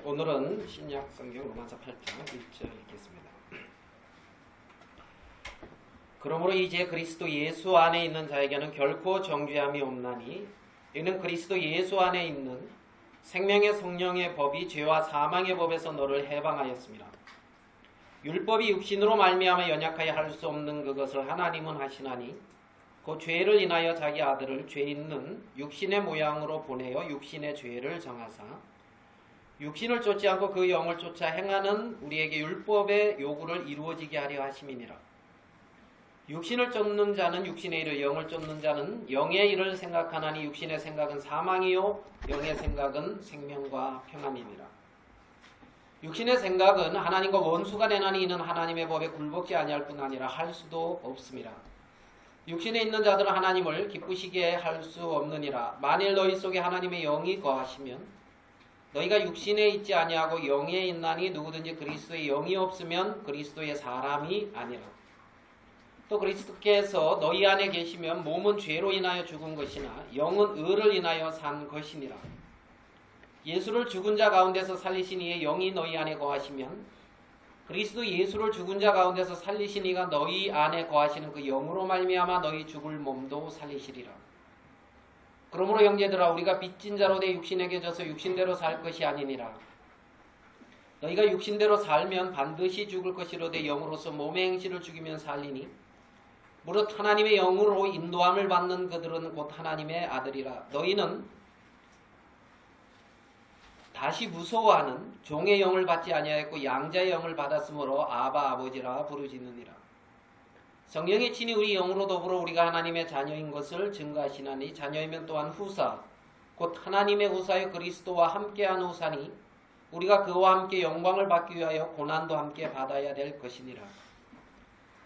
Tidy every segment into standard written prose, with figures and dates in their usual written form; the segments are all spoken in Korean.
오늘은 신약 성경 로마서 8장 1절 읽겠습니다. 그러므로 이제 그리스도 예수 안에 있는 자에게는 결코 정죄함이 없나니 이는 그리스도 예수 안에 있는 생명의 성령의 법이 죄와 사망의 법에서 너를 해방하였습니다. 율법이 육신으로 말미암아 연약하여 할 수 없는 그것을 하나님은 하시나니 그 죄를 인하여 자기 아들을 죄 있는 육신의 모양으로 보내어 육신의 죄를 정하사 육신을 쫓지 않고 그 영을 쫓아 행하는 우리에게 율법의 요구를 이루어지게 하려 하심이니라. 육신을 쫓는 자는 육신의 일을, 영을 쫓는 자는 영의 일을 생각하나니 육신의 생각은 사망이요 영의 생각은 생명과 평안이니라. 육신의 생각은 하나님과 원수가 되나니 이는 하나님의 법에 굴복지 아니할 뿐 아니라 할 수도 없습니다. 육신에 있는 자들은 하나님을 기쁘시게 할 수 없느니라. 만일 너희 속에 하나님의 영이 거하시면 너희가 육신에 있지 아니하고 영에 있나니 누구든지 그리스도의 영이 없으면 그리스도의 사람이 아니라. 또 그리스도께서 너희 안에 계시면 몸은 죄로 인하여 죽은 것이나 영은 의를 인하여 산 것이니라. 예수를 죽은 자 가운데서 살리신 이의 영이 너희 안에 거하시면 그리스도 예수를 죽은 자 가운데서 살리신 이가 너희 안에 거하시는 그 영으로 말미암아 너희 죽을 몸도 살리시리라. 그러므로 형제들아 우리가 빚진 자로 내 육신에게 져서 육신대로 살 것이 아니니라. 너희가 육신대로 살면 반드시 죽을 것이로되 영으로서 몸의 행실을 죽이면 살리니 무릇 하나님의 영으로 인도함을 받는 그들은 곧 하나님의 아들이라. 너희는 다시 무서워하는 종의 영을 받지 아니하였고 양자의 영을 받았으므로 아바 아버지라 부르짖느니라. 성령이 친히 우리 영으로 더불어 우리가 하나님의 자녀인 것을 증거하시나니 자녀이면 또한 후사 곧 하나님의 후사의 그리스도와 함께한 후사니 우리가 그와 함께 영광을 받기 위하여 고난도 함께 받아야 될 것이니라.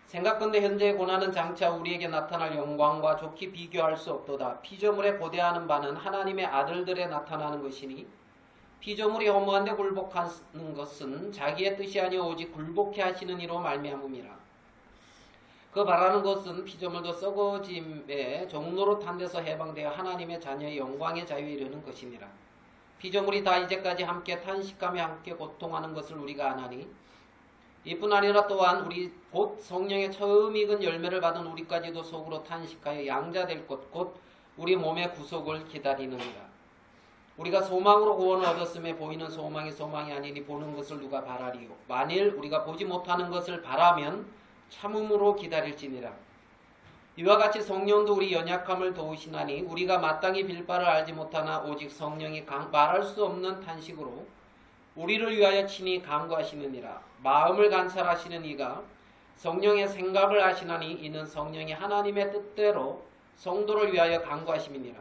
생각건대 현재의 고난은 장차 우리에게 나타날 영광과 좋게 비교할 수 없도다. 피조물에 고대하는 바는 하나님의 아들들에 나타나는 것이니 피조물이 허무한데 굴복하는 것은 자기의 뜻이 아니오 오직 굴복해 하시는 이로 말미암음이라. 그 바라는 것은 피조물도 썩어짐의 종로로 탄 데서 해방되어 하나님의 자녀의 영광의 자유에 이르는 것이니라. 피조물이 다 이제까지 함께 탄식하며 함께 고통하는 것을 우리가 아나니 이뿐 아니라 또한 우리 곧 성령의 처음 익은 열매를 받은 우리까지도 속으로 탄식하여 양자될 것 곧 우리 몸의 구속을 기다리느니라. 우리가 소망으로 구원을 얻었음에 보이는 소망이 소망이 아니니 보는 것을 누가 바라리요. 만일 우리가 보지 못하는 것을 바라면 참음으로 기다릴지니라. 이와 같이 성령도 우리 연약함을 도우시나니 우리가 마땅히 빌 바를 알지 못하나 오직 성령이 말할 수 없는 탄식으로 우리를 위하여 친히 간구하시느니라. 마음을 관찰하시는 이가 성령의 생각을 아시나니 이는 성령이 하나님의 뜻대로 성도를 위하여 간구하심이니라.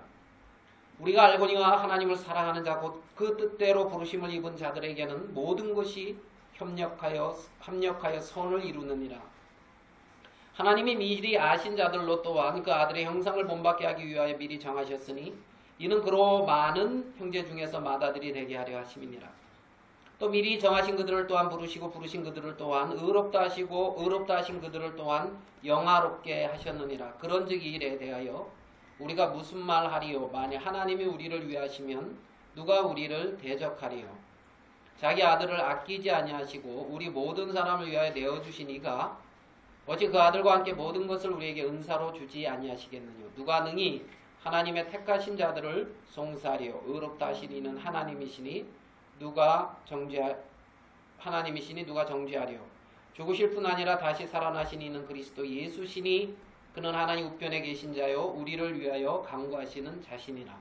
우리가 알거니와 하나님을 사랑하는 자 곧 그 뜻대로 부르심을 입은 자들에게는 모든 것이 합력하여 선을 이루느니라. 하나님이 미리 아신 자들로 또한 그 아들의 형상을 본받게 하기 위하여 미리 정하셨으니 이는 그로 많은 형제 중에서 맏아들이 되게 하려 하심이니라. 또 미리 정하신 그들을 또한 부르시고 부르신 그들을 또한 의롭다 하시고 의롭다 하신 그들을 또한 영화롭게 하셨느니라. 그런즉 이 일에 대하여 우리가 무슨 말 하리요. 만일 하나님이 우리를 위하시면 누가 우리를 대적하리요. 자기 아들을 아끼지 아니하시고 우리 모든 사람을 위하여 내어주신 이가 어찌 그 아들과 함께 모든 것을 우리에게 은사로 주지 아니하시겠느냐. 누가 능히 하나님의 택하신 자들을 송사하리요. 의롭다 하신 이는 하나님이시니 누가 정죄하리요. 죽으실 뿐 아니라 다시 살아나신 이는 그리스도 예수시니 그는 하나님 우편에 계신 자요 우리를 위하여 간구하시는 자신이라.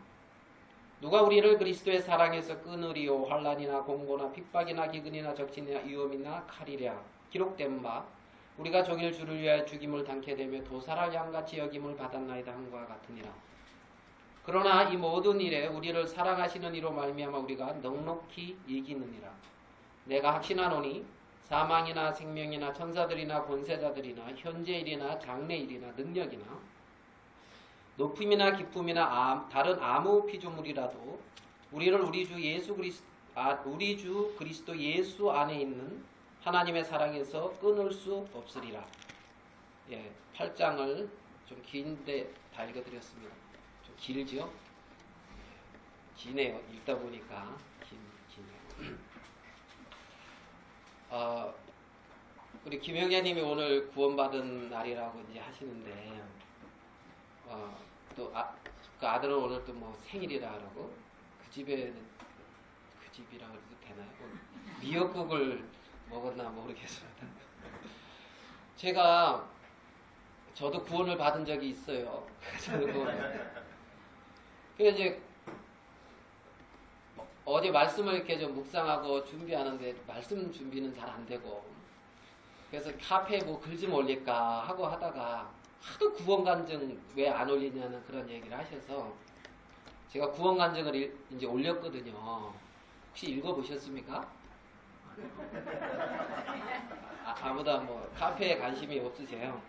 누가 우리를 그리스도의 사랑에서 끊으리요. 환난이나 공고나 핍박이나 기근이나 적신이나 위험이나 칼이랴. 기록된 바 우리가 종일 주를 위하여 죽임을 당케 되며 도살할 양같이 여김을 받았나이다 함과 같으니라. 그러나 이 모든 일에 우리를 사랑하시는 이로 말미암아 우리가 넉넉히 이기느니라. 내가 확신하노니 사망이나 생명이나 천사들이나 권세자들이나 현재일이나 장래일이나 능력이나 높음이나 기쁨이나 다른 아무 피조물이라도 우리를 우리 주 그리스도 예수 안에 있는 하나님의 사랑에서 끊을 수 없으리라. 8장을 좀 긴데 다 읽어드렸습니다. 좀 길죠? 기네요. 읽다 보니까 기네요. 우리 김영애님이 오늘 구원받은 날이라고 이제 하시는데, 그 아들은 오늘 또 뭐 생일이라 하라고 그 집이라 그래도 되나요? 미역국을 먹었나 모르겠습니다. 저도 구원을 받은 적이 있어요. 그래서 이제 어제 말씀을 이렇게 좀 묵상하고 준비하는데 말씀 준비는 잘 안 되고, 그래서 카페에 뭐 글 좀 올릴까 하고 하다가 하도 구원간증 왜 안 올리냐는 그런 얘기를 하셔서 제가 구원간증을 이제 올렸거든요. 혹시 읽어보셨습니까? 아무도 뭐 카페에 관심이 없으세요?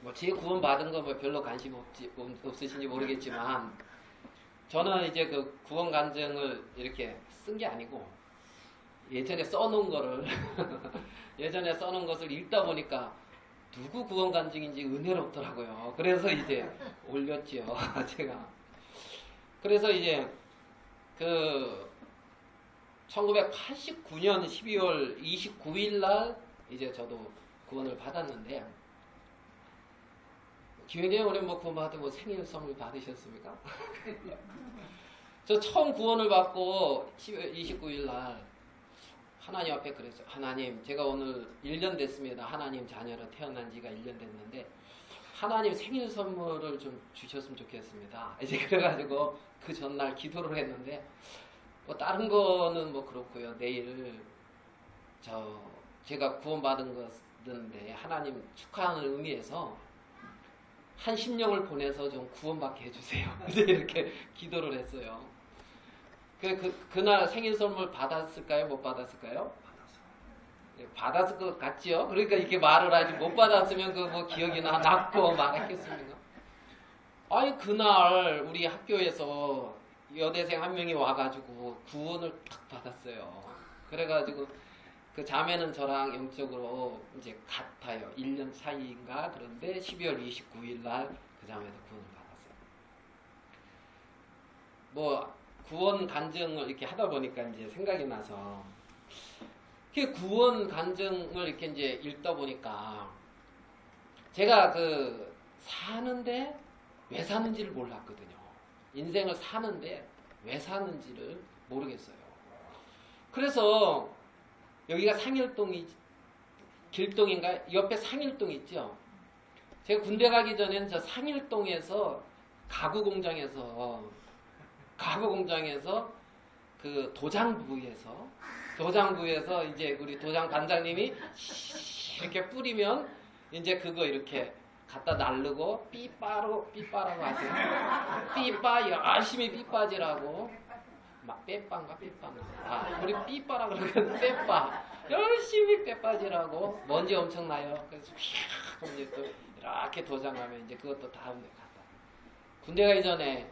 뭐 제 구원 받은 거 뭐 별로 관심 없으신지 모르겠지만, 저는 이제 그 구원 간증을 이렇게 쓴 게 아니고 예전에 써놓은 거를 예전에 써놓은 것을 읽다 보니까 누구 구원 간증인지 은혜롭더라고요. 그래서 이제 올렸지요. 제가. 그래서 이제 그 1989년 12월 29일 날 이제 저도 구원을 받았는데, 기회님 오늘 뭐 구원 받은 뭐 생일 선물 받으셨습니까? 저 처음 구원을 받고 12월 29일 날 하나님 앞에 그랬어요. 하나님, 제가 오늘 1년 됐습니다. 하나님 자녀로 태어난 지가 1년 됐는데 하나님 생일 선물을 좀 주셨으면 좋겠습니다. 이제 그래가지고 그 전날 기도를 했는데, 뭐 다른 거는 뭐 그렇고요. 내일 제가 구원받은 것인데 하나님 축하하는 의미에서 한 심령을 보내서 좀 구원받게 해주세요. 이제 이렇게 기도를 했어요. 그날 생일 선물 받았을까요? 못 받았을까요? 네, 받았을 것 같지요? 그러니까 이렇게 말을 하지, 못 받았으면 그 뭐 기억이 났고 말했겠습니까? 아니, 그날 우리 학교에서 여대생 한 명이 와가지고 구원을 딱 받았어요. 그래가지고 그 자매는 저랑 영적으로 이제 같아요. 1년 차이인가? 그런데 12월 29일 날 그 자매도 구원을 받았어요. 뭐 구원 간증을 이렇게 하다 보니까 이제 생각이 나서, 그 구원 간증을 이렇게 이제 읽다 보니까 제가 그 사는데 왜 사는지를 몰랐거든요. 인생을 사는데 왜 사는지를 모르겠어요. 그래서 여기가 상일동이 길동인가? 옆에 상일동 있죠? 제가 군대 가기 전에는 저 상일동에서 가구 공장에서 그 도장부에서 이제 우리 도장 반장님이 이렇게 뿌리면 이제 그거 이렇게 갖다 날르고 삐빠라고 하세요. 삐빠 열심히 삐빠지라고. 막 빼빠인가 빼빠인가. 우리 삐빠라 그러면 빼빠. 열심히 빼빠지라고. 먼지 엄청 나요. 그래서 휘 이제 또 이렇게 도장하면 이제 그것도 다음에 갔다. 군대 가기 전에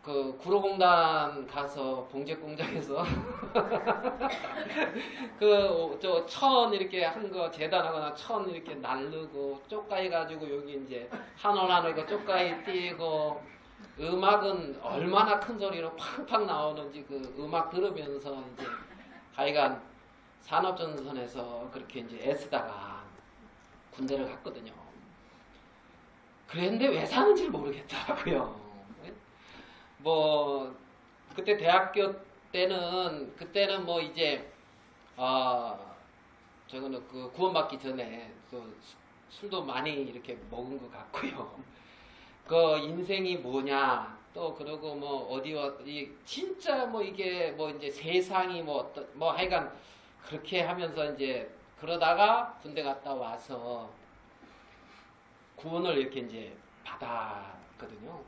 그 구로공단 가서 봉제공장에서 그 저 천 이렇게 한 거 재단하거나 천 이렇게 날르고 쪽가위 가지고 여기 이제 한올 그 쪽가위 띄고, 음악은 얼마나 큰 소리로 팡팡 나오는지 그 음악 들으면서 이제 하여간 산업전선에서 그렇게 이제 애쓰다가 군대를 갔거든요. 그랬는데 왜 사는지를 모르겠더라고요. 뭐 그때 대학교 때는 그때는 뭐 이제 저거는 그 구원받기 전에 또 술도 많이 이렇게 먹은 것 같고요. 그 인생이 뭐냐, 또 그러고 뭐 어디 진짜 뭐 이게 뭐 이제 세상이 뭐 어떤 뭐 하여간 그렇게 하면서 이제 그러다가 군대 갔다 와서 구원을 이렇게 이제 받았거든요.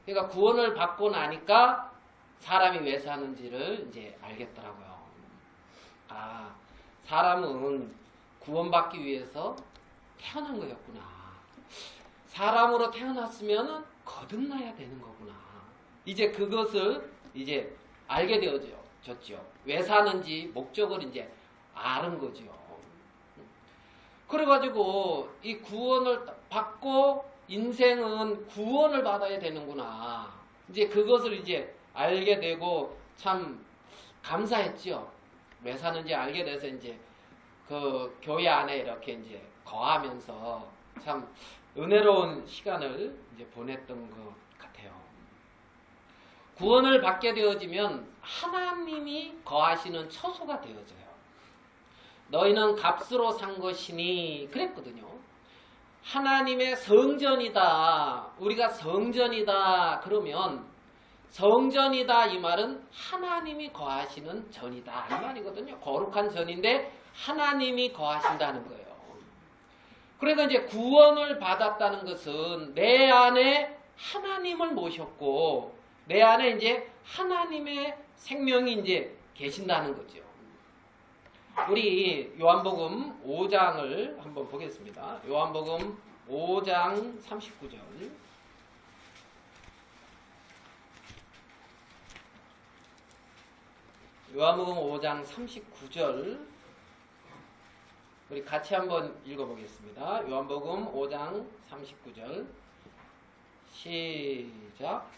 그러니까 구원을 받고 나니까 사람이 왜 사는지를 이제 알겠더라고요. 아, 사람은 구원받기 위해서 태어난 거였구나. 사람으로 태어났으면 거듭나야 되는 거구나. 이제 그것을 이제 알게 되어졌죠. 왜 사는지 목적을 이제 아는 거죠. 그래가지고 이 구원을 받고 인생은 구원을 받아야 되는구나. 이제 그것을 이제 알게 되고 참 감사했죠. 왜 사는지 알게 돼서 이제 그 교회 안에 이렇게 이제 거하면서 참 은혜로운 시간을 이제 보냈던 것 같아요. 구원을 받게 되어지면 하나님이 거하시는 처소가 되어져요. 너희는 값으로 산 것이니 그랬거든요. 하나님의 성전이다. 우리가 성전이다. 그러면 성전이다 이 말은 하나님이 거하시는 전이다 이 말이거든요. 거룩한 전인데 하나님이 거하신다는 거예요. 그러니까 이제 구원을 받았다는 것은 내 안에 하나님을 모셨고 내 안에 이제 하나님의 생명이 이제 계신다는 거죠. 우리 요한복음 5장을 한번 보겠습니다. 요한복음 5장 39절. 요한복음 5장 39절. 우리 같이 한번 읽어보겠습니다. 요한복음 5장 39절. 시작.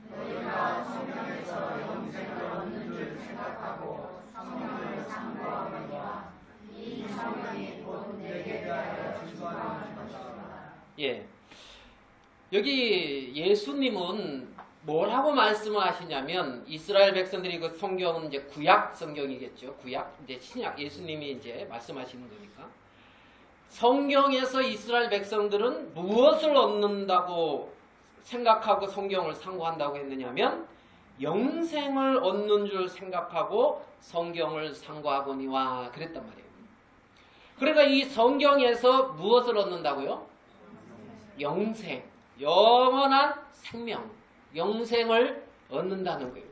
너희가 성령에서 영생을 얻는 줄 생각하고 성령을 상고하거니와 이 성령이 곧 내게 대하여 증거하는 것이다. 예. 여기 예수님은 뭐라고 말씀을 하시냐면 이스라엘 백성들이 그 성경은 이제 구약 성경이겠죠. 구약 이제 신약 예수님이 이제 말씀하시는 거니까 성경에서 이스라엘 백성들은 무엇을 얻는다고 생각하고 성경을 상고한다고 했느냐면 영생을 얻는 줄 생각하고 성경을 상고하거니와 그랬단 말이에요. 그러니까 이 성경에서 무엇을 얻는다고요? 영생, 영원한 생명, 영생을 얻는다는 거예요.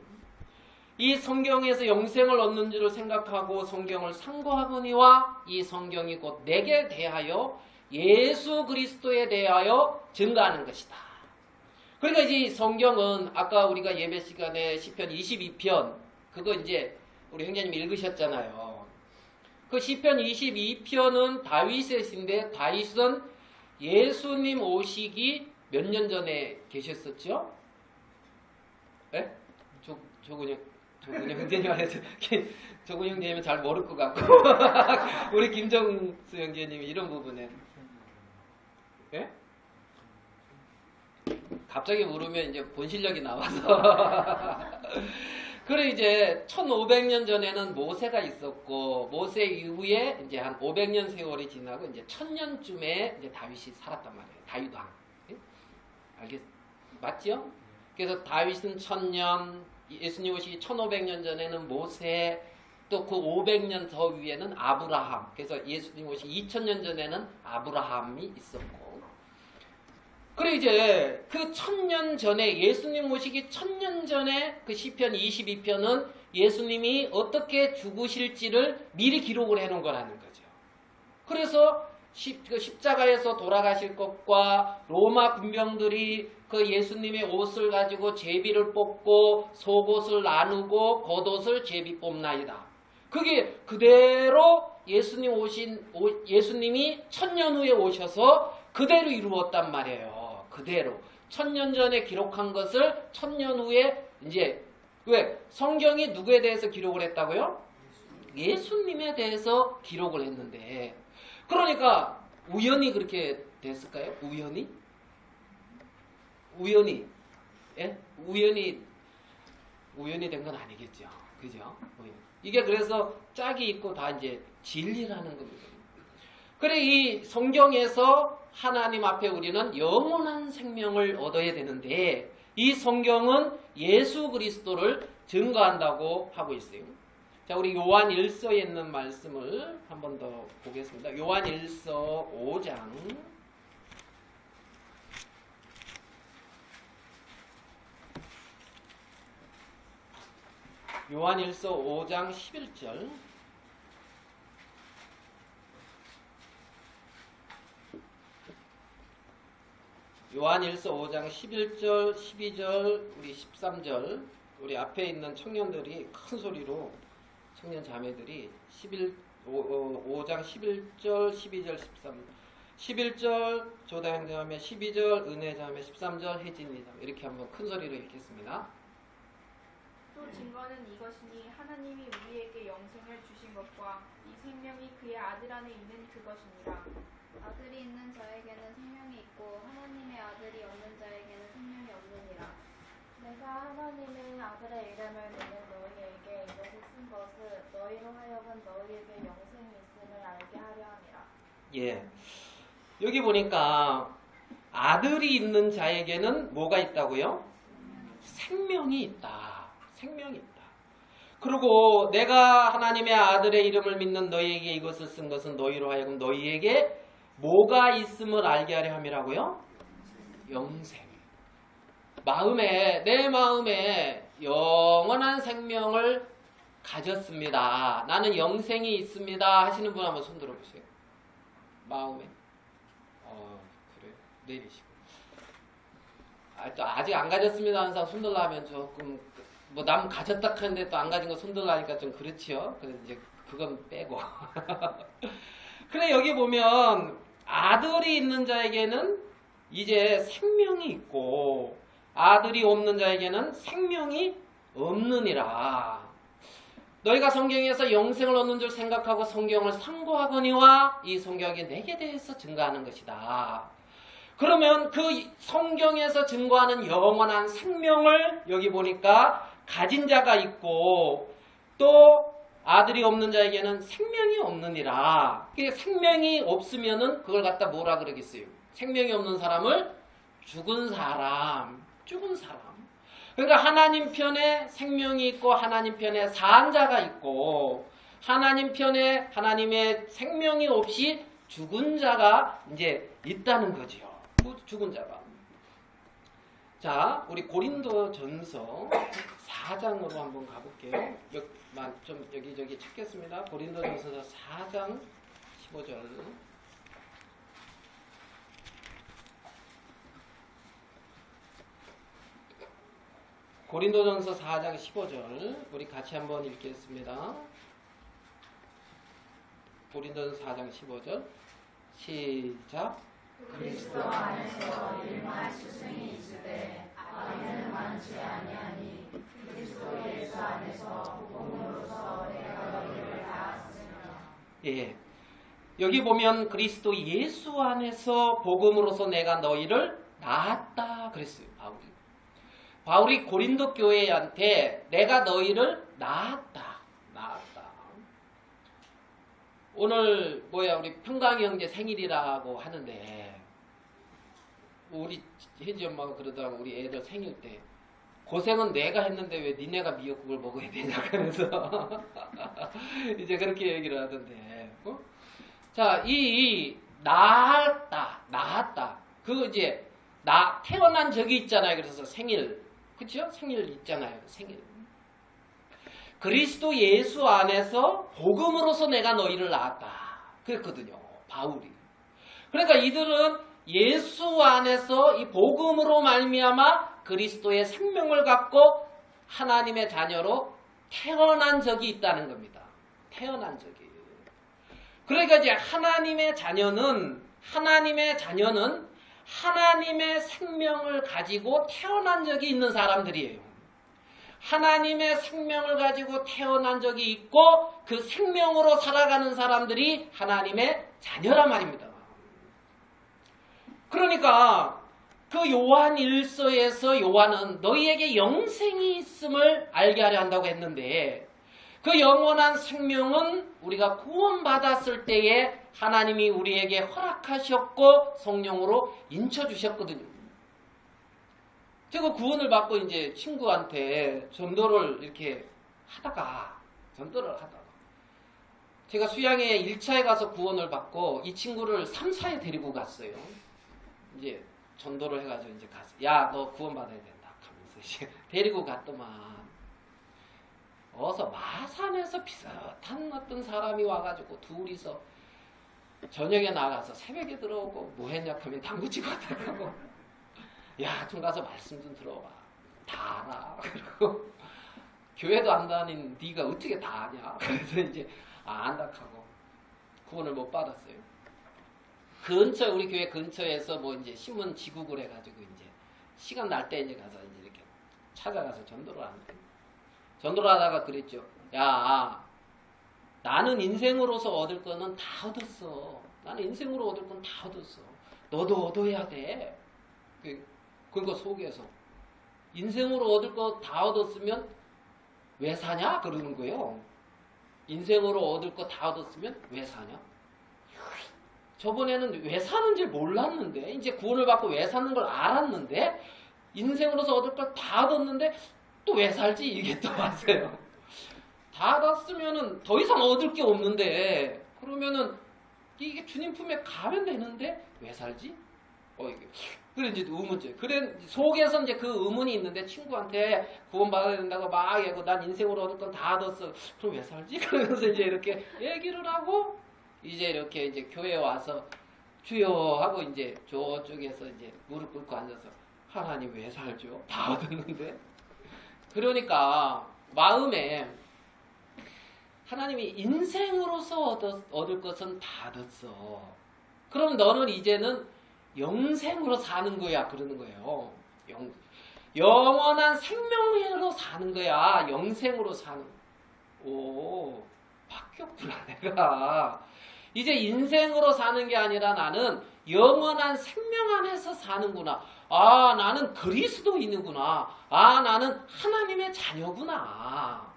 이 성경에서 영생을 얻는 줄을 생각하고 성경을 상고하거니와 이 성경이 곧 내게 대하여 예수 그리스도에 대하여 증거하는 것이다. 그러니까 이제 성경은 아까 우리가 예배 시간에 시편 22편 그거 이제 우리 형제님 읽으셨잖아요. 그 시편 22편은 다윗의 시인데 다윗은 예수님 오시기 몇 년 전에 계셨었죠? 예? 조근영 형제님 안에서 조근영 형제님은 잘 모를 것 같고 우리 김정수 형제님이 이런 부분에 예? 갑자기 물으면 이제 본실력이 나와서 그래 이제 1500년 전에는 모세가 있었고 모세 이후에 이제 한 500년 세월이 지나고 이제 1000년쯤에 이제 다윗이 살았단 말이에요. 다윗 왕. 예? 맞죠? 그래서 다윗은 1000년, 예수님 오시기 1500년 전에는 모세, 또 그 500년 더 위에는 아브라함. 그래서 예수님 오시기 2000년 전에는 아브라함이 있었고. 그래 이제 그 1000년 전에 예수님 오시기 1000년 전에 그 시편 22편은 예수님이 어떻게 죽으실지를 미리 기록을 해놓은 거라는 거죠. 그래서 십자가에서 돌아가실 것과 로마 군병들이 그 예수님의 옷을 가지고 제비를 뽑고 속옷을 나누고 겉옷을 제비 뽑나이다. 그게 그대로 예수님이 1000년 후에 오셔서 그대로 이루었단 말이에요. 그대로 1000년 전에 기록한 것을 1000년 후에 이제 왜 성경이 누구에 대해서 기록을 했다고요? 예수님에 대해서 기록을 했는데 그러니까 우연히 그렇게 됐을까요? 우연히 예? 우연히 된 건 아니겠죠. 그죠? 이게 그래서 짝이 있고 다 이제 진리라는 겁니다. 그래 이 성경에서 하나님 앞에 우리는 영원한 생명을 얻어야 되는데 이 성경은 예수 그리스도를 증거한다고 하고 있어요. 자, 우리 요한 1서에 있는 말씀을 한 번 더 보겠습니다. 요한 1서 5장 요한 1서 5장 11절 요한 1서 5장 11절, 12절, 우리 13절 우리 앞에 있는 청년들이 큰 소리로 청년 자매들이 5장 11절, 12절, 13 11절 조다형 자매, 12절 은혜 자매, 13절 혜진이 자매 이렇게 한번 큰 소리로 읽겠습니다. 또 증거는 이것이니 하나님이 우리에게 영생을 주신 것과 이 생명이 그의 아들 안에 있는 그것이니라. 아들이 있는 자에게는 생명이 있고 하나님의 아들이 없는 자에게는 생명이 없느니라. 내가 하나님의 아들의 이름을 믿는 너희에게 이것을 쓴 것은 너희로 하여금 너희에게 영생이 있음을 알게 하려 함이라. 예. 여기 보니까 아들이 있는 자에게는 뭐가 있다고요? 생명이 있다. 생명이 있다. 그리고 내가 하나님의 아들의 이름을 믿는 너희에게 이것을 쓴 것은 너희로 하여금 너희에게 뭐가 있음을 알게 하려 함이라고요? 영생. 내 마음에 영원한 생명을 가졌습니다. 나는 영생이 있습니다. 하시는 분 한번 손 들어보세요. 마음에. 그래요. 내리시고. 또 아직 안 가졌습니다 하는 사람 손 들라 하면 조금 뭐 남 가졌다 하는데 또 안 가진 거 손 들라 하니까 좀 그렇지요. 그래서 이제 그건 빼고. 그래 여기 보면 아들이 있는 자에게는 이제 생명이 있고 아들이 없는 자에게는 생명이 없느니라. 너희가 성경에서 영생을 얻는 줄 생각하고 성경을 상고하거니와 이 성경이 내게 대해서 증거하는 것이다. 그러면 그 성경에서 증거하는 영원한 생명을 여기 보니까 가진 자가 있고 또 아들이 없는 자에게는 생명이 없느니라. 생명이 없으면은 그걸 갖다 뭐라 그러겠어요? 생명이 없는 사람을 죽은 사람. 그러니까 하나님 편에 생명이 있고 하나님 편에 산 자가 있고 하나님 편에 하나님의 생명이 없이 죽은 자가 이제 있다는 거지요. 죽은 자가. 자, 우리 고린도전서 4장으로 한번 가볼게요. 좀 여기저기 찾겠습니다. 고린도전서 4장 15절. 고린도전서 4장 15절 우리 같이 한번 읽겠습니다. 고린도전서 4장 15절 시작. 그리스도 안에서 일만 스승이 있으되 아기는 많지 아니하니 그리스도 예수 안에서 복음으로서 내가 너희를 낳았으며. 예, 여기 보면 그리스도 예수 안에서 복음으로서 내가 너희를 낳았다 그랬어요. 바울이 고린도 교회한테 내가 너희를 낳았다. 오늘 우리 평강이 형제 생일이라고 하는데 우리 혜지 엄마가 그러더라고. 우리 애들 생일 때 고생은 내가 했는데 왜 니네가 미역국을 먹어야 되냐 그래서 이제 그렇게 얘기를 하던데. 자, 이 낳았다. 그 이제 태어난 적이 있잖아요. 그래서 생일, 그렇죠? 생일 있잖아요. 생일. 그리스도 예수 안에서 복음으로서 내가 너희를 낳았다. 그랬거든요. 바울이. 그러니까 이들은 예수 안에서 이 복음으로 말미암아 그리스도의 생명을 갖고 하나님의 자녀로 태어난 적이 있다는 겁니다. 태어난 적이. 그러니까 이제 하나님의 자녀는 하나님의 생명을 가지고 태어난 적이 있는 사람들이에요. 하나님의 생명을 가지고 태어난 적이 있고 그 생명으로 살아가는 사람들이 하나님의 자녀란 말입니다. 그러니까 그 요한 1서에서 요한은 너희에게 영생이 있음을 알게 하려 한다고 했는데 그 영원한 생명은 우리가 구원받았을 때에 하나님이 우리에게 허락하셨고 성령으로 인쳐주셨거든요. 제가 구원을 받고 이제 친구한테 전도를 하다가 제가 수양회 1차에 가서 구원을 받고 이 친구를 3차에 데리고 갔어요. 이제 전도를 해가지고 이제 가서 야, 너 구원 받아야 된다 하면서 이제 데리고 갔더만 어서 마산에서 비슷한 어떤 사람이 와가지고 둘이서 저녁에 나가서 새벽에 들어오고 뭐 했냐 하면 당구 치고 왔다고. 야, 좀 가서 말씀 좀 들어봐. 다 알아. 그리고 교회도 안 다닌 네가 어떻게 다 아냐. 그래서 이제 안다 하고 구원을 못 받았어요. 우리 교회 근처에서 뭐 이제 신문 지국을 해가지고 이제 시간 날 때 이제 가서 이제 이렇게 찾아가서 전도를 하는데 전도를 하다가 그랬죠. 야, 나는 인생으로서 얻을 거는 다 얻었어. 나는 인생으로 얻을 건 다 얻었어. 너도 얻어야 돼. 그거 속에서 인생으로 얻을 거 다 얻었으면 왜 사냐? 그러는 거예요. 인생으로 얻을 거 다 얻었으면 왜 사냐? 저번에는 왜 사는지 몰랐는데 이제 구원을 받고 왜 사는 걸 알았는데 인생으로서 얻을 걸 다 얻었는데 또 왜 살지? 이게 또 왔어요. 다 얻었으면은 더 이상 얻을 게 없는데 그러면은 이게 주님 품에 가면 되는데 왜 살지? 이게 그래 이제 의문죠. 그래 속에서 이제 그 의문이 있는데 친구한테 구원받아야 된다고 막 얘기하고 난 인생으로 얻을 건 다 얻었어. 그럼 왜 살지? 그러면서 이제 이렇게 얘기를 하고 이제 이렇게 이제 교회에 와서 주여 하고 이제 저쪽에서 이제 무릎 꿇고 앉아서 하나님 왜 살죠? 다 얻었는데. 그러니까 마음에 하나님이 인생으로서 얻을 것은 다 얻었어. 그럼 너는 이제는 영생으로 사는 거야. 그러는 거예요. 영원한 생명으로 사는 거야. 영생으로 사는. 오, 바뀌었구나, 내가. 이제 인생으로 사는 게 아니라 나는 영원한 생명 안에서 사는구나. 아, 나는 그리스도인이구나. 아, 나는 하나님의 자녀구나.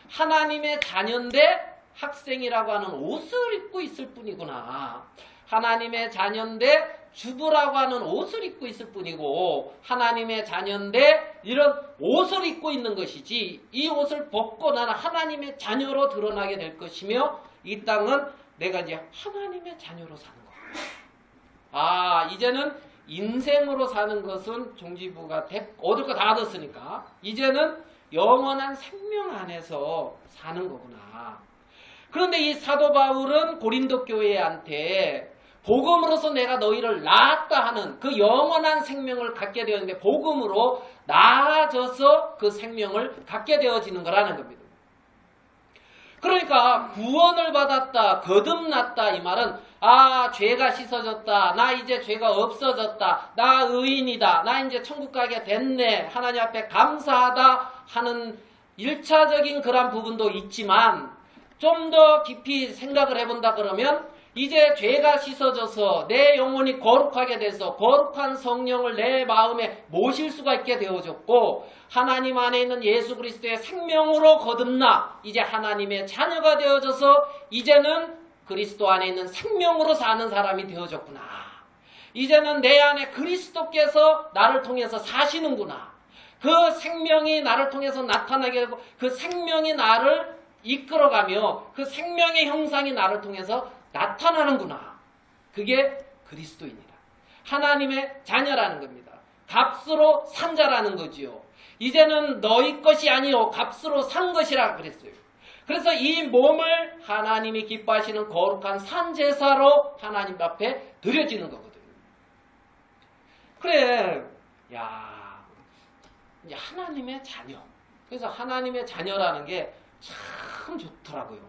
하나님의 자녀인데 학생이라고 하는 옷을 입고 있을 뿐이구나. 하나님의 자녀인데 주부라고 하는 옷을 입고 있을 뿐이고 하나님의 자녀인데 이런 옷을 입고 있는 것이지 이 옷을 벗고 나는 하나님의 자녀로 드러나게 될 것이며 이 땅은 내가 이제 하나님의 자녀로 사는 거야. 아, 이제는 인생으로 사는 것은 종지부가 얻을 거 다 얻었으니까 이제는 영원한 생명 안에서 사는 거구나. 그런데 이 사도 바울은 고린도 교회한테 복음으로서 내가 너희를 낳았다 하는 그 영원한 생명을 갖게 되었는데 복음으로 나아져서 그 생명을 갖게 되어지는 거라는 겁니다. 그러니까 구원을 받았다, 거듭났다 이 말은 아, 죄가 씻어졌다, 나 이제 죄가 없어졌다, 나 의인이다, 나 이제 천국 가게 됐네, 하나님 앞에 감사하다 하는 1차적인 그런 부분도 있지만 좀 더 깊이 생각을 해본다 그러면 이제 죄가 씻어져서 내 영혼이 거룩하게 돼서 거룩한 성령을 내 마음에 모실 수가 있게 되어졌고 하나님 안에 있는 예수 그리스도의 생명으로 거듭나 이제 하나님의 자녀가 되어져서 이제는 그리스도 안에 있는 생명으로 사는 사람이 되어졌구나. 이제는 내 안에 그리스도께서 나를 통해서 사시는구나. 그 생명이 나를 통해서 나타나게 되고 그 생명이 나를 이끌어가며 그 생명의 형상이 나를 통해서 나타나는구나. 그게 그리스도인이라. 하나님의 자녀라는 겁니다. 값으로 산 자라는 거지요. 이제는 너희 것이 아니요 값으로 산 것이라 그랬어요. 그래서 이 몸을 하나님이 기뻐하시는 거룩한 산제사로 하나님 앞에 드려지는 거거든요. 그래, 야, 하나님의 자녀. 그래서 하나님의 자녀라는 게 참 좋더라고요.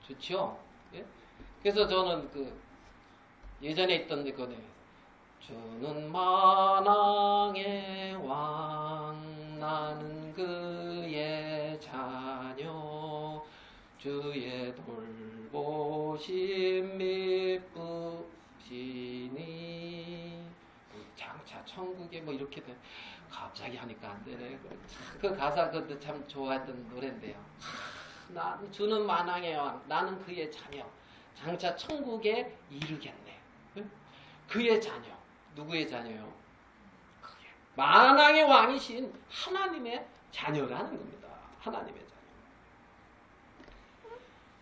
좋죠? 예? 그래서 저는 예전에 있던 거네. 주는 만왕의 왕, 나는 그의 자녀, 주의 돌보심 미쁘시니. 장차 천국에 뭐 이렇게 돼. 갑자기 하니까 안 되네. 그 가사 그것도 참 좋아했던 노래인데요. 나는 주는 만왕의 왕, 나는 그의 자녀. 장차 천국에 이르겠네. 그의 자녀. 누구의 자녀요? 만왕의 왕이신 하나님의 자녀라는 겁니다. 하나님의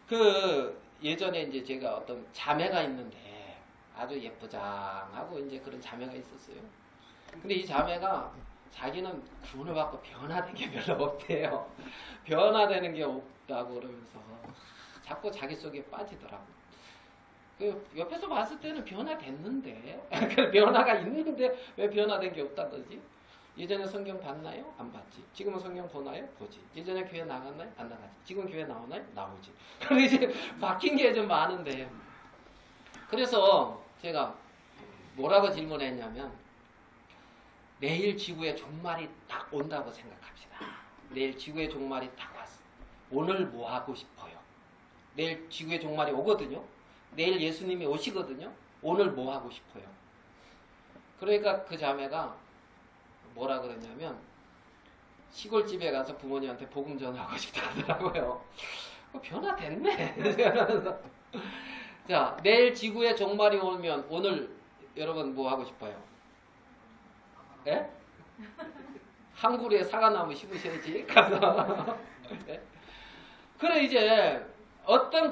자녀. 예전에 이제 제가 어떤 자매가 있는데 아주 예쁘장하고 이제 그런 자매가 있었어요. 근데 이 자매가 자기는 구원을 받고 변화된 게 별로 없대요. 변화되는 게 없다고 그러면서 자꾸 자기 속에 빠지더라고. 옆에서 봤을 때는 변화됐는데 변화가 있는데 왜 변화된 게 없다는 거지? 예전에 성경 봤나요? 안 봤지. 지금은 성경 보나요? 보지. 예전에 교회 나갔나요? 안 나갔지. 지금 교회 나오나요? 나오지. 그래서 이제 바뀐 게 좀 많은데 그래서 제가 뭐라고 질문했냐면 내일 지구의 종말이 딱 온다고 생각합시다. 내일 지구의 종말이 딱 왔어. 오늘 뭐 하고 싶어요? 내일 지구의 종말이 오거든요. 내일 예수님이 오시거든요. 오늘 뭐 하고 싶어요? 그러니까 그 자매가 뭐라 그러냐면 시골집에 가서 부모님한테 복음 전하고 싶다 하더라고요. 변화됐네. 자, 내일 지구의 종말이 오면 오늘 여러분 뭐 하고 싶어요? 예? 한 그루에 사과나무 심으셔야지. 가서. 예? 그래 이제 어떤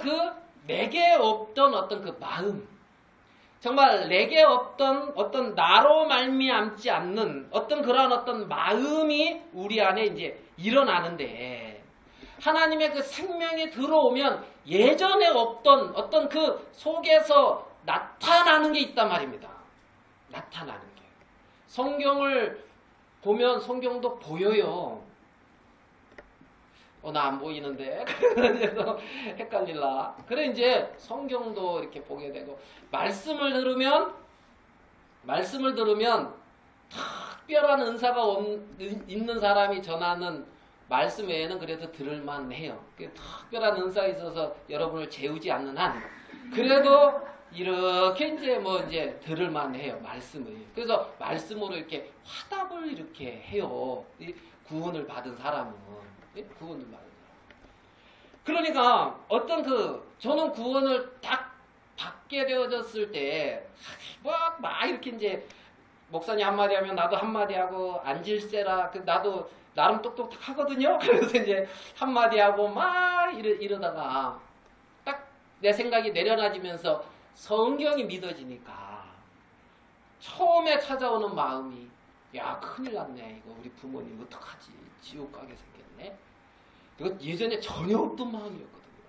내게 없던 어떤 그 마음, 정말 내게 없던 어떤 나로 말미암지 않는 어떤 그러한 어떤 마음이 우리 안에 이제 일어나는데, 하나님의 그 생명이 들어오면 예전에 없던 어떤 그 속에서 나타나는 게 있단 말입니다. 나타나는 게. 성경을 보면 성경도 보여요. 나 안 보이는데. 그래서 헷갈릴라. 그래 이제 성경도 이렇게 보게 되고, 말씀을 들으면 특별한 은사가 있는 사람이 전하는 말씀 외에는 그래도 들을만 해요. 특별한 은사가 있어서 여러분을 재우지 않는 한 그래도 이렇게 이제 들을만 해요. 말씀을. 그래서 말씀으로 이렇게 화답을 이렇게 해요. 구원을 받은 사람은. 구원을 받은 사람. 그러니까 저는 구원을 딱 받게 되어졌을 때 막 이렇게 이제 목사님 한마디 하면 나도 한마디 하고 안질세라. 나도 나름 똑똑하거든요. 그래서 이제 한마디 하고 막 이러다가 딱 내 생각이 내려놔지면서 성경이 믿어지니까 처음에 찾아오는 마음이, 야 큰일 났네. 이거 우리 부모님 어떡하지? 지옥 가게 생겼네. 이거 예전에 전혀 없던 마음이었거든요.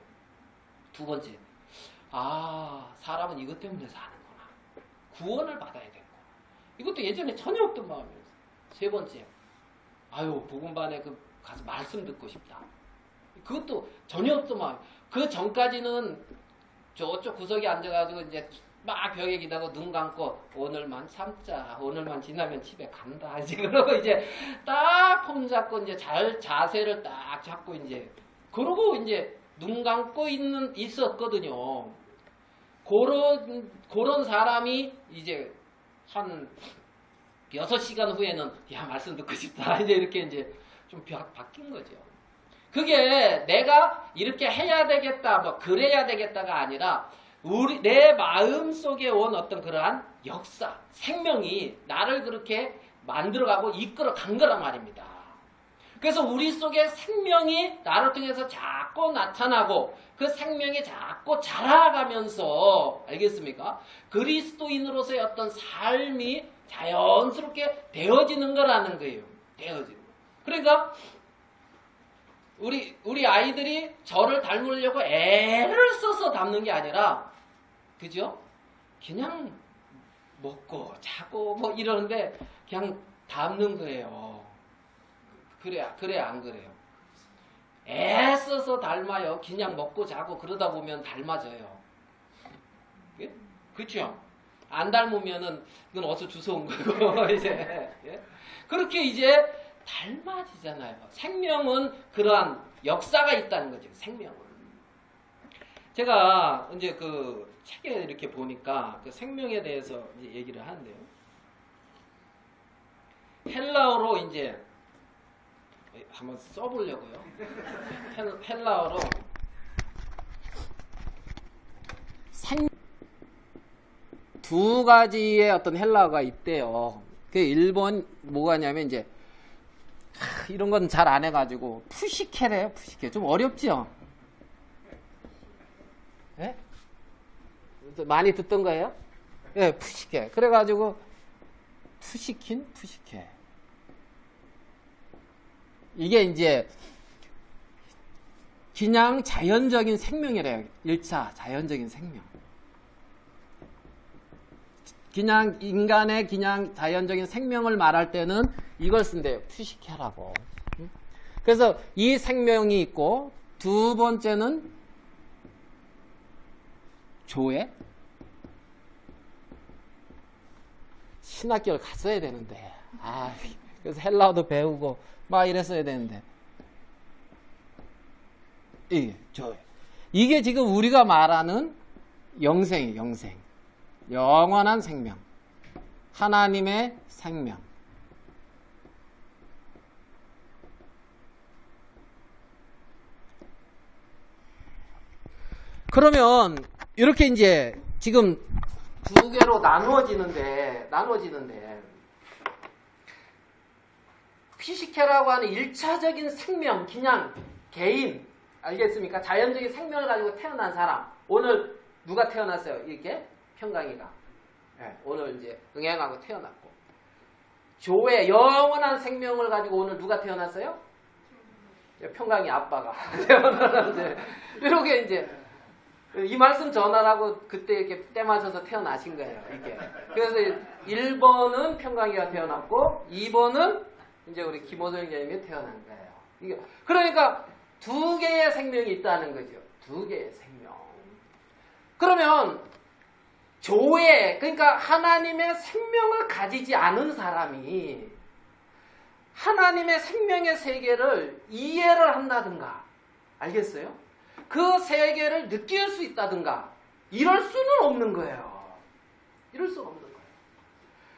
두 번째, 사람은 이것 때문에 사는구나. 구원을 받아야 되고. 이것도 예전에 전혀 없던 마음이었어요. 세 번째, 복음반에 가서 말씀 듣고 싶다. 그것도 전혀 없던 마음. 그 전까지는 저쪽 구석에 앉아가지고 이제 막 벽에 기다고 눈 감고 오늘만 참자. 오늘만 지나면 집에 간다. 이제 그러고 이제 딱 폼 잡고 이제 자세를 딱 잡고 이제 그러고 이제 눈 감고 있었거든요. 그런 사람이 이제 한 6시간 후에는 말씀 듣고 싶다. 이제 이렇게 이제 좀 바뀐 거죠. 그게 내가 이렇게 해야 되겠다, 그래야 되겠다가 아니라 내 마음 속에 온 어떤 그러한 역사, 생명이 나를 그렇게 만들어가고 이끌어간 거란 말입니다. 그래서 우리 속에 생명이 나를 통해서 자꾸 나타나고 그 생명이 자꾸 자라가면서, 알겠습니까? 그리스도인으로서의 어떤 삶이 자연스럽게 되어지는 거라는 거예요. 되어지는 거. 그러니까 우리 아이들이 저를 닮으려고 애를 써서 닮는 게 아니라, 그죠? 그냥 먹고 자고 이러는데 그냥 닮는 거예요. 그래 안 그래요? 애 써서 닮아요. 그냥 먹고 자고 그러다 보면 닮아져요. 예? 그렇죠? 안 닮으면은 이건 어디서 주워온 거고 이제 그렇게 이제 닮아지잖아요. 생명은 그러한 역사가 있다는 거죠. 생명은. 제가 이제 그 책에 이렇게 보니까 그 생명에 대해서 이제 얘기를 하는데요. 헬라어로 이제 한번 써보려고요. 헬라어로 두 가지의 어떤 헬라어가 있대요. 그 일본 뭐가냐면 이제 이런 건 잘 안 해가지고 푸시케래요. 푸시케 좀 어렵죠? 예? 많이 듣던 거예요? 예, 푸시케. 그래가지고 푸시케. 이게 이제 그냥 자연적인 생명이래요. 1차 자연적인 생명. 그냥 인간의 그냥 자연적인 생명을 말할 때는 이걸 쓴대요. 푸시케라고. 그래서 이 생명이 있고, 두 번째는 조회. 신학교를 갔어야 되는데, 그래서 헬라어도 배우고 막 이랬어야 되는데, 이게 조회. 이게 지금 우리가 말하는 영생이에요. 영생. 영원한 생명. 하나님의 생명. 그러면 이렇게 이제 지금 두 개로 나누어지는데 피시케라고 하는 1차적인 생명, 그냥 개인, 알겠습니까? 자연적인 생명을 가지고 태어난 사람. 오늘 누가 태어났어요? 이렇게 평강이가. 네, 오늘 이제 응행하고 태어났고. 조의 영원한 생명을 가지고 오늘 누가 태어났어요? 평강이 아빠가 태어났는데 이렇게 이제 이 말씀 전하라고 그때 이렇게 때 맞춰서 태어나신 거예요. 이게. 그래서 1번은 평강이가 태어났고 2번은 이제 우리 김호선 교님이 태어난 거예요. 이게 그러니까 두 개의 생명이 있다는 거죠. 두 개의 생명. 그러면 조의, 그러니까 하나님의 생명을 가지지 않은 사람이 하나님의 생명의 세계를 이해를 한다든가, 알겠어요? 그 세계를 느낄 수 있다든가 이럴 수는 없는 거예요. 이럴 수는 없는 거예요.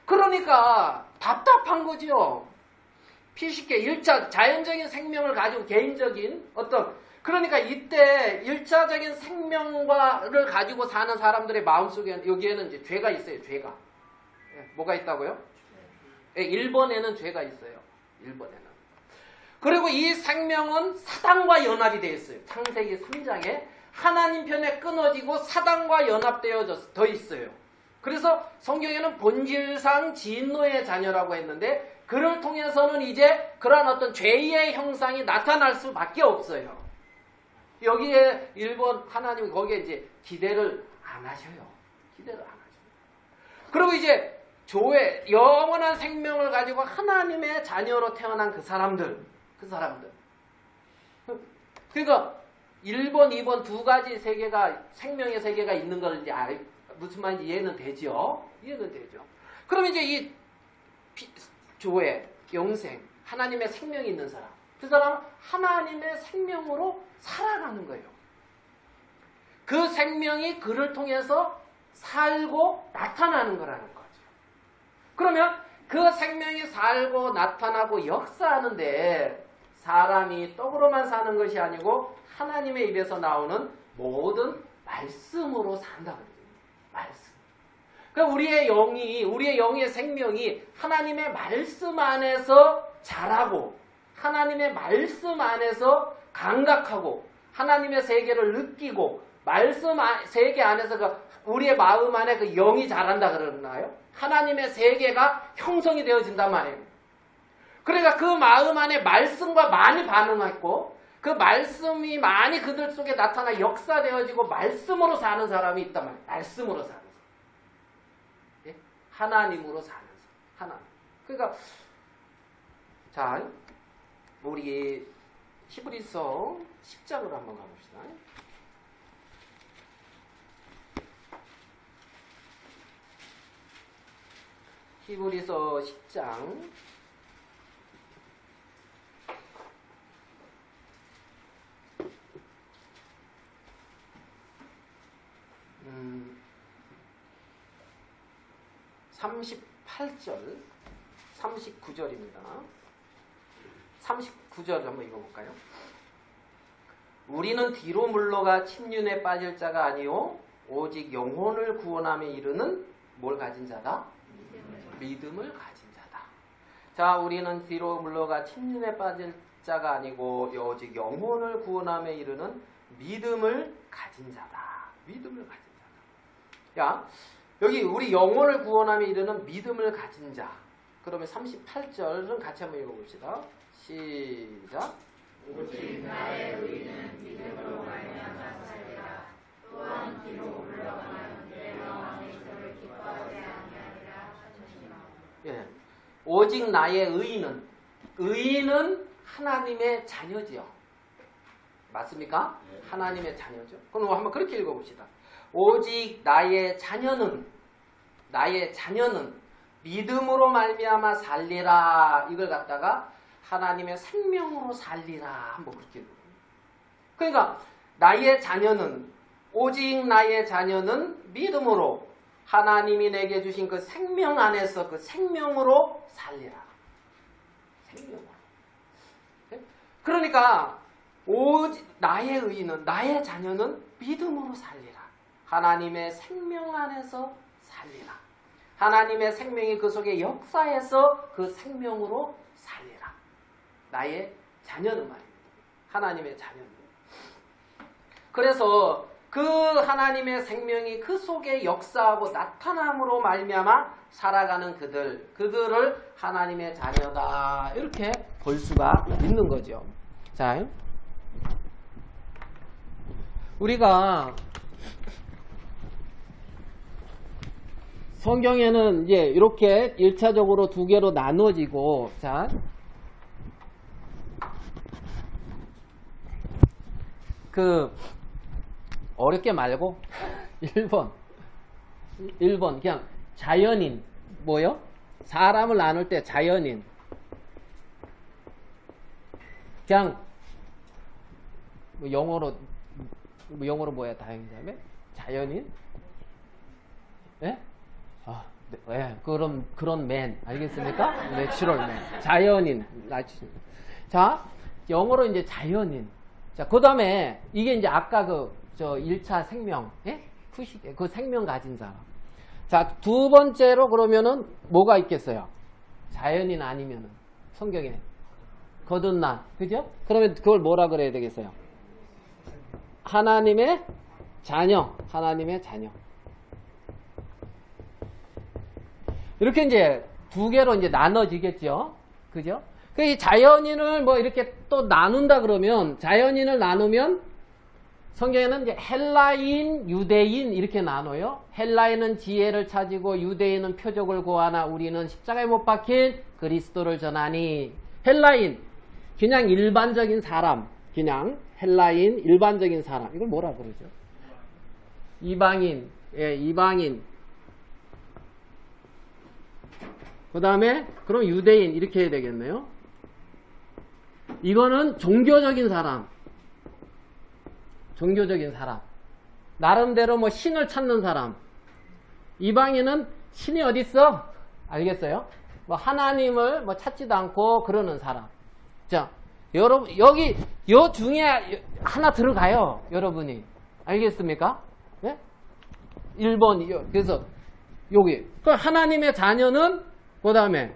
그러니까 답답한 거죠. 피시케 1차 자연적인 생명을 가지고 개인적인 어떤, 그러니까 이때 1차적인 생명과를 가지고 사는 사람들의 마음속에 여기에는 이제 죄가 있어요. 죄가. 뭐가 있다고요? 1번에는 죄가 있어요. 1번에는. 그리고 이 생명은 사단과 연합이 되어 있어요. 창세기 3장에 하나님 편에 끊어지고 사단과 연합되어 있어요. 그래서 성경에는 본질상 진노의 자녀라고 했는데 그를 통해서는 이제 그러한 어떤 죄의 형상이 나타날 수밖에 없어요. 여기에 1번 하나님이 거기에 이제 기대를 안 하셔요. 기대를 안 하셔요. 그리고 이제 조의 영원한 생명을 가지고 하나님의 자녀로 태어난 그 사람들. 그러니까 1번, 2번 두 가지 세계가, 생명의 세계가 있는 걸 이제 무슨 말인지 이해는 되죠? 이해는 되죠. 그럼 이제 이 조의 영생, 하나님의 생명이 있는 사람, 그 사람은 하나님의 생명으로 살아가는 거예요. 그 생명이 그를 통해서 살고 나타나는 거라는 거죠. 그러면 그 생명이 살고 나타나고 역사하는데 사람이 떡으로만 사는 것이 아니고 하나님의 입에서 나오는 모든 말씀으로 산다 그러죠. 말씀. 그러니까 우리의 영의 생명이 하나님의 말씀 안에서 자라고 하나님의 말씀 안에서 감각하고 하나님의 세계를 느끼고 말씀 세계 안에서 우리의 마음 안에 그 영이 자란다 그러나요? 하나님의 세계가 형성이 되어진단 말이에요. 그러니까 그 마음 안에 말씀과 많이 반응했고 그 말씀이 많이 그들 속에 나타나 역사되어지고 말씀으로 사는 사람이 있단 말이에요. 말씀으로 사는 사람. 예? 하나님으로 사는 사람. 하나님. 그러니까 자, 우리 히브리서 10장으로 한번 가봅시다. 히브리서 10장 38절 39절입니다. 39절 한번 읽어볼까요? 우리는 뒤로 물러가 침륜에 빠질 자가 아니요 오직 영혼을 구원함에 이르는 뭘 가진 자다? 믿음을 가진 자다. 자, 우리는 뒤로 물러가 침륜에 빠질 자가 아니고 오직 영혼을 구원함에 이르는 믿음을 가진 자다. 믿음을 가진 자다. 야, 여기 우리 영혼을 구원함에 이르는 믿음을 가진 자. 그러면 38절은 같이 한번 읽어봅시다. 시작. 오직 나의 의는 믿음으로 말미암아 살리라. 또한 뒤로 물러가면 내 마음이 저를 기뻐하지 아니하리라 하시니라. 예, 오직 나의 의인은 하나님의 자녀지요. 맞습니까? 네. 하나님의 자녀죠. 그럼 한번 그렇게 읽어봅시다. 오직 나의 자녀는 믿음으로 말미암아 살리라. 이걸 갖다가 하나님의 생명으로 살리라. 한번 그렇게 읽어요. 그러니까 나의 자녀는 오직 나의 자녀는 믿음으로 하나님이 내게 주신 그 생명 안에서 그 생명으로 살리라. 생명으로. 그러니까 오직 나의 의인은 나의 자녀는 믿음으로 살리라. 하나님의 생명 안에서 살리라. 하나님의 생명이 그 속에 역사해서 그 생명으로 살리라. 나의 자녀는 말입니다. 하나님의 자녀는. 그래서 그 하나님의 생명이 그 속에 역사하고 나타남으로 말미암아 살아가는 그들을 하나님의 자녀다 이렇게 볼 수가 있는 거죠. 자, 우리가 성경에는 이제 이렇게 1차적으로 두 개로 나눠지고, 자, 어렵게 말고 1번 그냥 자연인 뭐요? 사람을 나눌 때 자연인 그냥 영어로 뭐야 다행이자매? 자연인? 예? 네, 그런 맨 알겠습니까? 내추럴 맨 자연인 자 영어로 이제 자연인 자 그 다음에 이게 이제 아까 저 1차 생명 그 생명 가진 사람 자 두 번째로 그러면은 뭐가 있겠어요? 자연인 아니면은 성경에 거듭난 그죠? 그러면 그걸 뭐라 그래야 되겠어요? 하나님의 자녀 하나님의 자녀 이렇게 이제 두 개로 이제 나눠지겠죠. 그죠? 이 자연인을 뭐 이렇게 또 나눈다 그러면 자연인을 나누면 성경에는 이제 헬라인, 유대인 이렇게 나눠요. 헬라인은 지혜를 찾고 유대인은 표적을 구하나 우리는 십자가에 못 박힌 그리스도를 전하니 헬라인 그냥 일반적인 사람 그냥 헬라인 일반적인 사람 이걸 뭐라 그러죠? 이방인 예, 이방인 그 다음에 그럼 유대인 이렇게 해야 되겠네요. 이거는 종교적인 사람 종교적인 사람 나름대로 뭐 신을 찾는 사람 이방인은 신이 어디 있어? 알겠어요? 뭐 하나님을 뭐 찾지도 않고 그러는 사람 자 여러분 여기 요 중에 하나 들어가요 여러분이 알겠습니까? 네? 1번 그래서 여기 그 하나님의 자녀는 그 다음에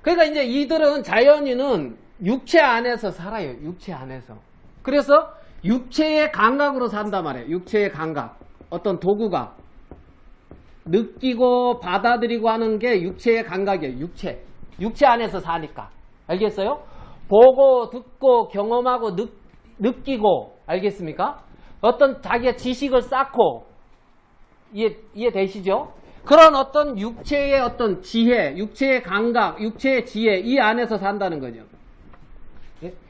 그러니까 이제 이들은 자연인은 육체 안에서 살아요. 육체 안에서. 그래서 육체의 감각으로 산단 말이에요. 육체의 감각. 어떤 도구가 느끼고 받아들이고 하는 게 육체의 감각이에요. 육체 안에서 사니까. 알겠어요? 보고 듣고 경험하고 느끼고 알겠습니까? 어떤 자기의 지식을 쌓고 이해되시죠? 그런 어떤 육체의 어떤 지혜, 육체의 감각, 육체의 지혜 이 안에서 산다는 거죠.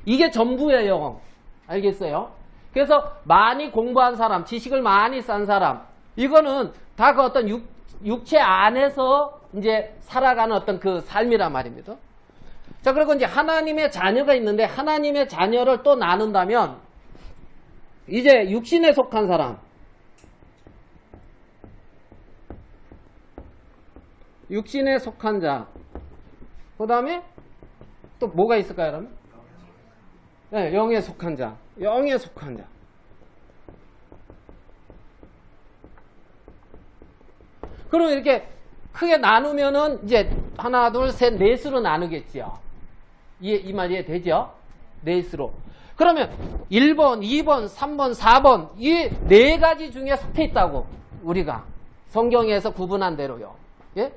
이게 전부예요. 알겠어요? 그래서 많이 공부한 사람, 지식을 많이 쌓은 사람 이거는 다 그 어떤 육체 안에서 이제 살아가는 어떤 그 삶이란 말입니다. 자, 그리고 이제 하나님의 자녀가 있는데 하나님의 자녀를 또 나눈다면 이제 육신에 속한 사람 육신에 속한 자. 그 다음에 또 뭐가 있을까요, 여러분? 네, 영에 속한 자. 영에 속한 자. 그럼 이렇게 크게 나누면은 이제 하나, 둘, 셋, 넷으로 나누겠죠. 이 말 이해되죠? 넷으로. 그러면 1번, 2번, 3번, 4번 이 네 가지 중에 속해 있다고 우리가 성경에서 구분한 대로요. 예?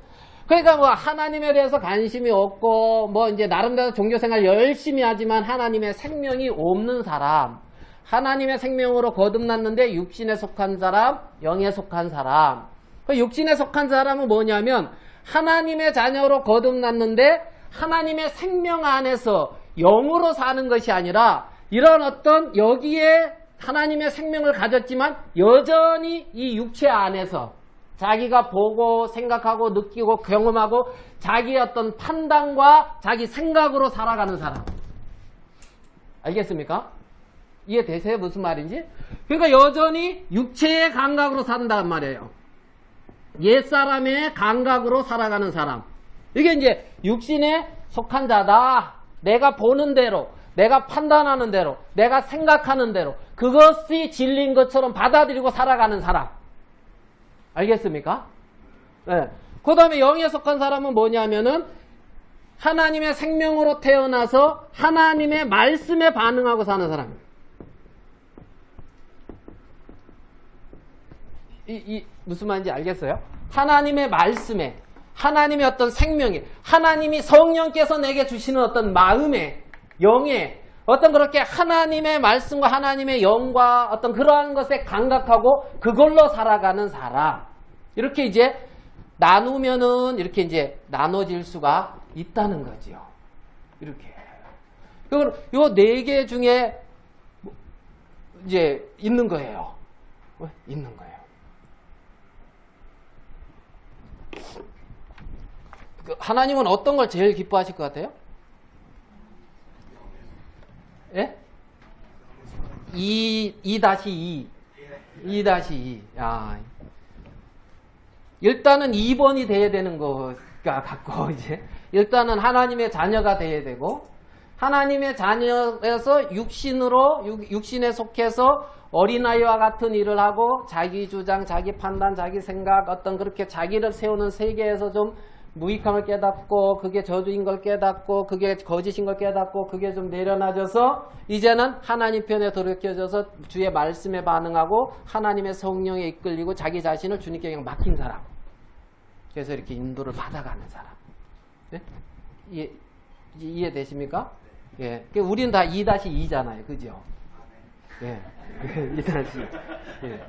그러니까 뭐 하나님에 대해서 관심이 없고 뭐 이제 나름대로 종교생활 열심히 하지만 하나님의 생명이 없는 사람 하나님의 생명으로 거듭났는데 육신에 속한 사람 영에 속한 사람 그 육신에 속한 사람은 뭐냐면 하나님의 자녀로 거듭났는데 하나님의 생명 안에서 영으로 사는 것이 아니라 이런 어떤 여기에 하나님의 생명을 가졌지만 여전히 이 육체 안에서 자기가 보고 생각하고 느끼고 경험하고 자기의 어떤 판단과 자기 생각으로 살아가는 사람. 알겠습니까? 이해되세요? 무슨 말인지? 그러니까 여전히 육체의 감각으로 산단 말이에요. 옛사람의 감각으로 살아가는 사람. 이게 이제 육신에 속한 자다. 내가 보는 대로, 내가 판단하는 대로, 내가 생각하는 대로 그것이 진리인 것처럼 받아들이고 살아가는 사람. 알겠습니까? 네. 그 다음에 영에 속한 사람은 뭐냐면은 하나님의 생명으로 태어나서 하나님의 말씀에 반응하고 사는 사람이에요. 무슨 말인지 알겠어요? 하나님의 말씀에, 하나님의 어떤 생명에, 하나님이 성령께서 내게 주시는 어떤 마음에, 영에, 어떤 그렇게 하나님의 말씀과 하나님의 영과 어떤 그러한 것에 감각하고 그걸로 살아가는 사람. 이렇게 이제 나누면은 이렇게 이제 나눠질 수가 있다는 거죠. 이렇게. 요 네 개 중에 이제 있는 거예요. 있는 거예요. 하나님은 어떤 걸 제일 기뻐하실 것 같아요? 예? 2-2. 2-2. 야. 일단은 2번이 돼야 되는 거가 같고, 이제. 일단은 하나님의 자녀가 돼야 되고, 하나님의 자녀에서 육신에 속해서 어린아이와 같은 일을 하고, 자기 주장, 자기 판단, 자기 생각, 어떤 그렇게 자기를 세우는 세계에서 좀 무익함을 깨닫고, 그게 저주인 걸 깨닫고, 그게 거짓인 걸 깨닫고, 그게 좀 내려놔져서 이제는 하나님 편에 돌이켜져서 주의 말씀에 반응하고 하나님의 성령에 이끌리고 자기 자신을 주님께 그냥 맡긴 사람. 그래서 이렇게 인도를 받아가는 사람. 네? 이해되십니까? 예. 우리는 다 2-2잖아요. 그죠? 예. 2-2. 예.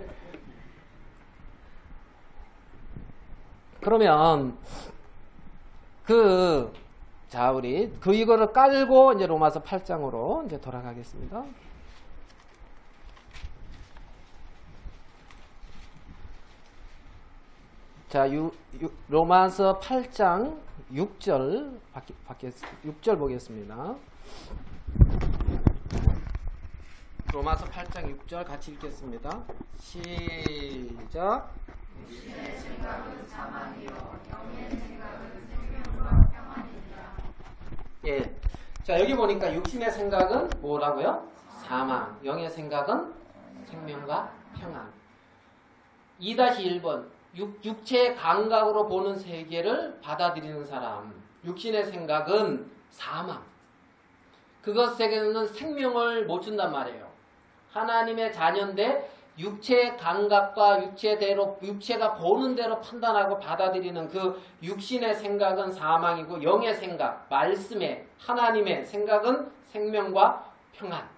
그러면 자, 우리 이거를 깔고 이제 로마서 8장으로 이제 돌아가겠습니다. 자, 로마서 8장 6절 6절 보겠습니다. 로마서 8장 6절 같이 읽겠습니다. 시작. 육신의 생각은 사망이요 영의 생각은 생명과 평안이니라. 예. 자, 여기 보니까 육신의 생각은 뭐라고요? 사망. 영의 생각은 생명과 평안. 2-1번. 육체의 감각으로 보는 세계를 받아들이는 사람. 육신의 생각은 사망. 그것에게는 생명을 못 준단 말이에요. 하나님의 자녀인데 육체의 감각과 육체가 보는 대로 판단하고 받아들이는 그 육신의 생각은 사망이고 영의 생각, 말씀의 하나님의 생각은 생명과 평안.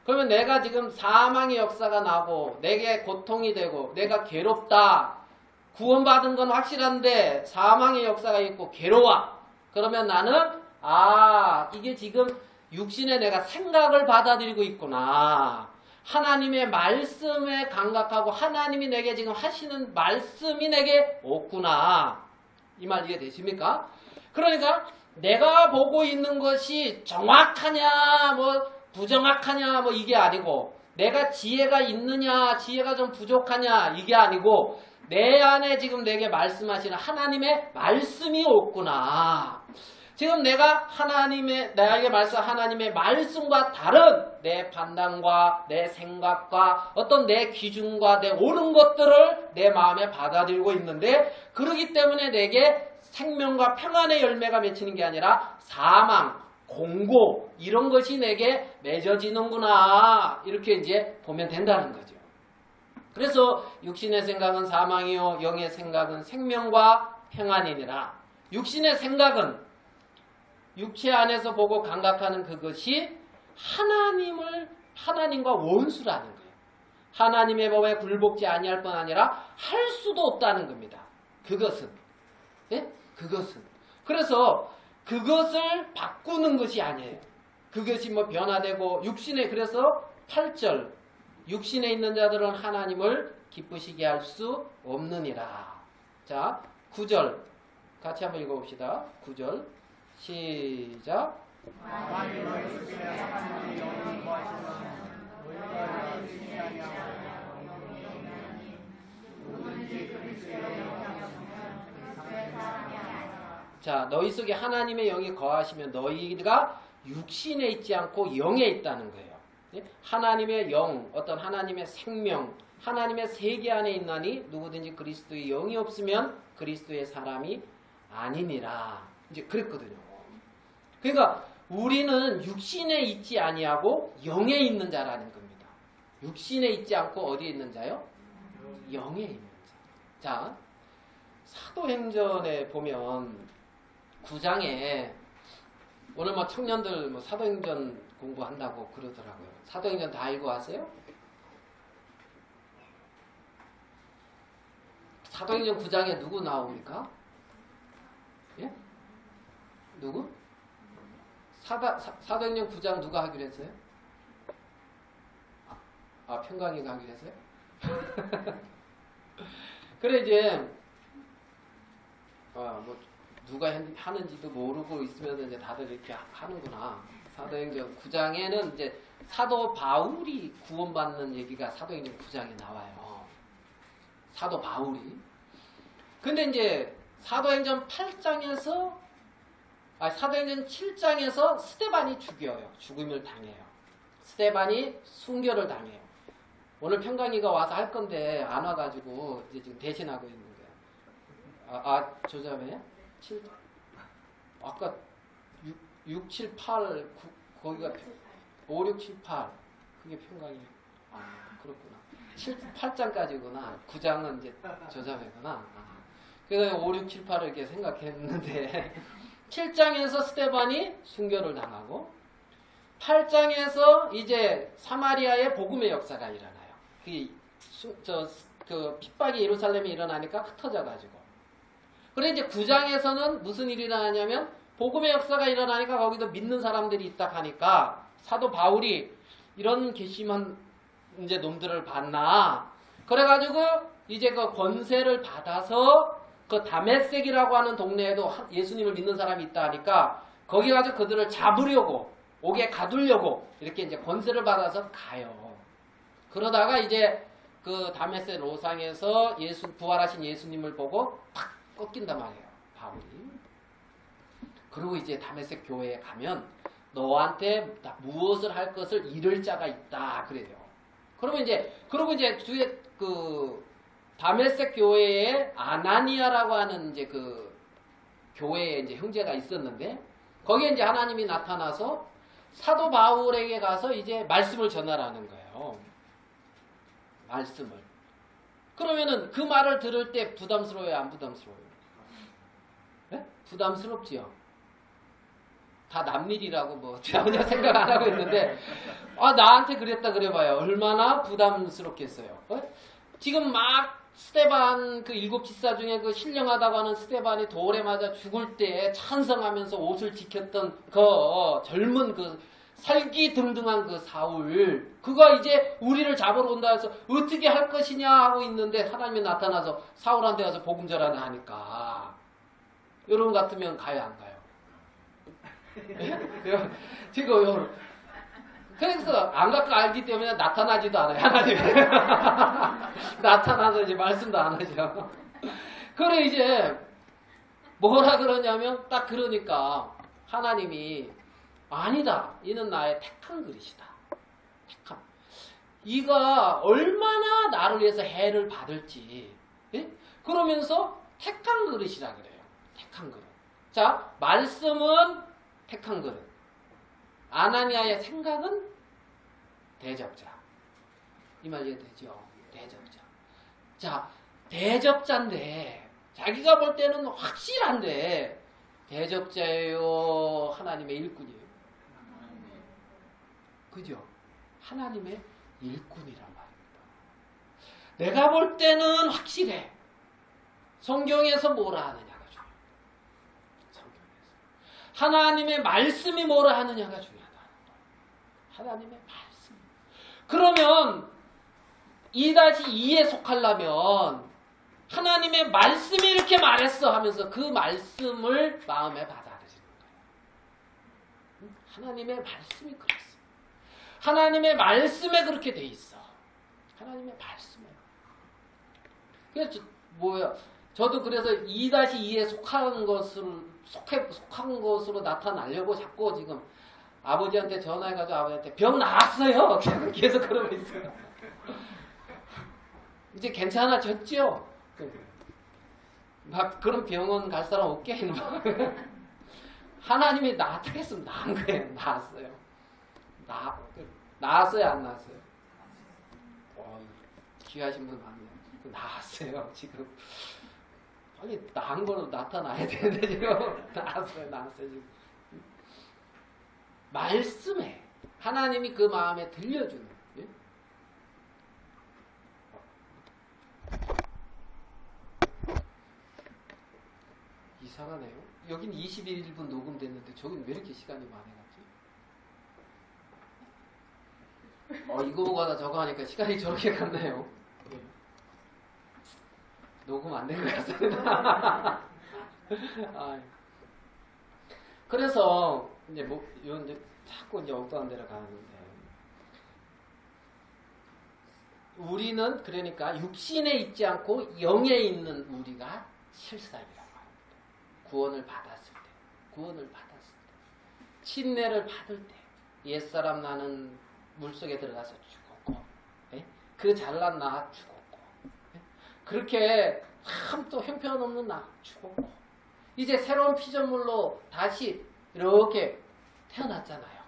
그러면 내가 지금 사망의 역사가 나고 내게 고통이 되고 내가 괴롭다. 구원받은 건 확실한데 사망의 역사가 있고 괴로워. 그러면 나는 이게 지금 육신에 내가 생각을 받아들이고 있구나. 하나님의 말씀에 감각하고 하나님이 내게 지금 하시는 말씀이 내게 없구나. 이 말 이해되십니까? 그러니까 내가 보고 있는 것이 정확하냐 부정확하냐 이게 아니고 내가 지혜가 있느냐 지혜가 좀 부족하냐 이게 아니고 내 안에 지금 내게 말씀하시는 하나님의 말씀이 없구나. 지금 내가 나에게 하나님의 말씀과 다른 내 판단과 내 생각과 어떤 내 기준과 내 옳은 것들을 내 마음에 받아들이고 있는데 그러기 때문에 내게 생명과 평안의 열매가 맺히는 게 아니라 사망, 공고 이런 것이 내게 맺어지는구나. 이렇게 이제 보면 된다는 거죠. 그래서 육신의 생각은 사망이요 영의 생각은 생명과 평안이니라. 육신의 생각은 육체 안에서 보고 감각하는 그것이 하나님과 원수라는 거예요. 하나님의 법에 굴복지 아니할 뿐 아니라 할 수도 없다는 겁니다. 그것은. 예? 그것은. 그래서 그것을 바꾸는 것이 아니에요. 그것이 변화되고 그래서 8절 육신에 있는 자들은 하나님을 기쁘시게 할 수 없느니라. 자, 9절 같이 한번 읽어봅시다. 9절 시작. 너희가 주시지 아니하고 영이 있나니 누구든지 그리스도의 영이 없으면 그리스도의 사람이 아니라. 자, 너희 속에 하나님의 영이 거하시면 너희가 육신에 있지 않고 영에 있다는 거예요. 하나님의 영, 어떤 하나님의 생명, 하나님의 세계 안에 있나니 누구든지 그리스도의 영이 없으면 그리스도의 사람이 아니니라. 이제 그랬거든요. 그러니까 우리는 육신에 있지 아니하고 영에 있는 자라는 겁니다. 육신에 있지 않고 어디에 있는 자요? 영에 있는 자. 자, 사도행전에 보면 9장에 오늘 뭐 청년들 뭐 사도행전 공부한다고 그러더라고요. 사도행전 다 읽어왔어요? 사도행전 9장에 누구 나옵니까? 예? 누구? 사도행전 9장 누가 하기로 했어요? 평강이가 하기로 했어요? 그래 이제 뭐 누가 하는지도 모르고 있으면 이제 다들 이렇게 하는구나. 사도행전 9장에는 이제 사도 바울이 구원받는 얘기가 사도행전 9장에 나와요. 사도 바울이. 근데 이제 사도행전 8장에서 사도행전 7장에서 스데반이 죽여요. 죽음을 당해요. 스데반이 순교를 당해요. 오늘 평강이가 와서 할 건데 안 와가지고 이제 지금 대신하고 있는 거예요. 조자매요? 7, 아까 6, 7, 8 거기가 5, 6, 7, 8 그게 평강이에요. 그렇구나. 8장까지구나. 9장은 이제 조자매구나. 그래서 5, 6, 7, 8을 이렇게 생각했는데 7장에서 스데반이 순교를 당하고 8장에서 이제 사마리아의 복음의 역사가 일어나요. 그 핍박이 예루살렘에 일어나니까 흩어져가지고. 그래 이제 9장에서는 무슨 일이 일어나냐면 복음의 역사가 일어나니까 거기도 믿는 사람들이 있다 하니까 사도 바울이 이런 괘씸한 이제 놈들을 봤나. 그래가지고 이제 그 권세를 받아서 그 다메섹이라고 하는 동네에도 예수님을 믿는 사람이 있다 하니까 거기 가서 그들을 잡으려고 옥에 가두려고 이렇게 이제 권세를 받아서 가요. 그러다가 이제 그 다메섹 로상에서 부활하신 예수님을 보고 탁 꺾인단 말이에요. 바울이. 그리고 이제 다메섹 교회에 가면 너한테 무엇을 할 것을 잃을 자가 있다 그래요. 그러면 이제 그리고 이제 뒤에 그 다메섹 교회에 아나니아라고 하는 이제 그 교회에 이제 형제가 있었는데 거기에 이제 하나님이 나타나서 사도 바울에게 가서 이제 말씀을 전하라는 거예요. 말씀을. 그러면은 그 말을 들을 때 부담스러워요, 안 부담스러워요? 네? 부담스럽지요. 다 남일이라고 뭐 전혀 생각 안 하고 있는데 나한테 그랬다 그래봐요. 얼마나 부담스럽겠어요. 지금 막 스데반 그 7지사 중에 그 신령하다고 하는 스데반이 돌에 맞아 죽을 때 찬성하면서 옷을 지켰던 그 젊은 그 살기등등한 그 사울, 그가 이제 우리를 잡으러 온다 해서 어떻게 할 것이냐 하고 있는데 하나님이 나타나서 사울한테 가서 복음 전하라 하니까 여러분 같으면 가요 안 가요? 지금 그래서 안 갖고 알기 때문에 나타나지도 않아요. 하나님이 나타나서 이제 말씀도 안 하죠. 그래 이제 뭐라 그러냐면 딱 그러니까 하나님이 아니다. 이는 나의 택한 그릇이다. 택한. 이가 얼마나 나를 위해서 해를 받을지. 예? 그러면서 택한 그릇이라 그래요. 택한 그릇. 자, 말씀은 택한 그릇. 아나니아의 생각은 대접자. 이 말 이해되죠? 대접자. 자, 대접자인데 자기가 볼 때는 확실한데 대접자예요? 하나님의 일꾼이에요? 그죠? 하나님의 일꾼이란 말입니다. 내가 볼 때는 확실해. 성경에서 뭐라 하느냐가 중요해요. 성경에서. 하나님의 말씀이 뭐라 하느냐가 중요하다. 하나님의 말씀. 그러면 2-2에 속하려면 하나님의 말씀이 이렇게 말했어 하면서 그 말씀을 마음에 받아들이는 거예요. 하나님의 말씀이 그렇습니다. 하나님의 말씀에 그렇게 돼 있어. 하나님의 말씀에. 그래서 저도 그래서 2-2에 속한 것으로 나타나려고 자꾸 지금 아버지한테 전화해가지고 아버지한테 병 나았어요. 계속 그러고 있어요. 이제 괜찮아졌죠? 막 그런 병원 갈 사람 없게. 하나님이 나한테 했으면 나은 거예요. 나았어요. 나았어요? 안 나았어요? 귀하신 분 많네요. 나았어요. 지금. 빨리 나은 걸로 나타나야 되는데 지금. 나았어요. 지금. 말씀에 하나님이 그 마음에 들려주는. 예? 이상하네요. 여긴 21분 녹음됐는데 저긴 왜 이렇게 시간이 많이 갔지? 이거보다 저거 하니까 시간이 저렇게 갔네요. 예. 녹음 안 된 것 같습니다. 그래서 이제 이제 자꾸 이제 엉뚱한 데로 가는데 우리는 그러니까 육신에 있지 않고 영에 있는 우리가 실상이라고 합니다. 구원을 받았을 때, 침례를 받을 때, 옛사람 나는 물속에 들어가서 죽었고, 예? 그 잘난 나 죽었고, 예? 그렇게 참 또 형편없는 나 죽었고, 이제 새로운 피조물로 다시 이렇게 태어났잖아요.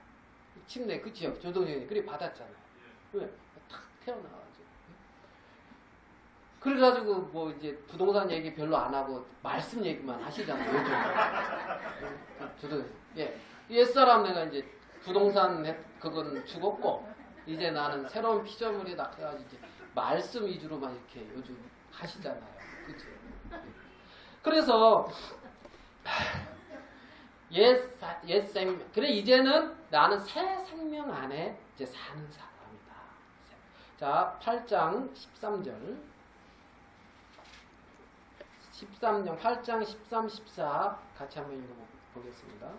침례, 그치요? 조동현이 그리 받았잖아요. 왜? 탁 태어나가지고. 그래가지고 뭐 이제 부동산 얘기 별로 안 하고 말씀 얘기만 하시잖아요. 요즘. 저도 옛사람 내가 이제 부동산 그건 죽었고 이제 나는 새로운 피조물이다. 그래가지고 이제 말씀 위주로만 이렇게 요즘 하시잖아요. 그치? 그래서 그래 이제는 나는 새 생명 안에 이제 사는 사람이다. 자, 8장 13절. 8장 13, 14 같이 한번 읽어보겠습니다.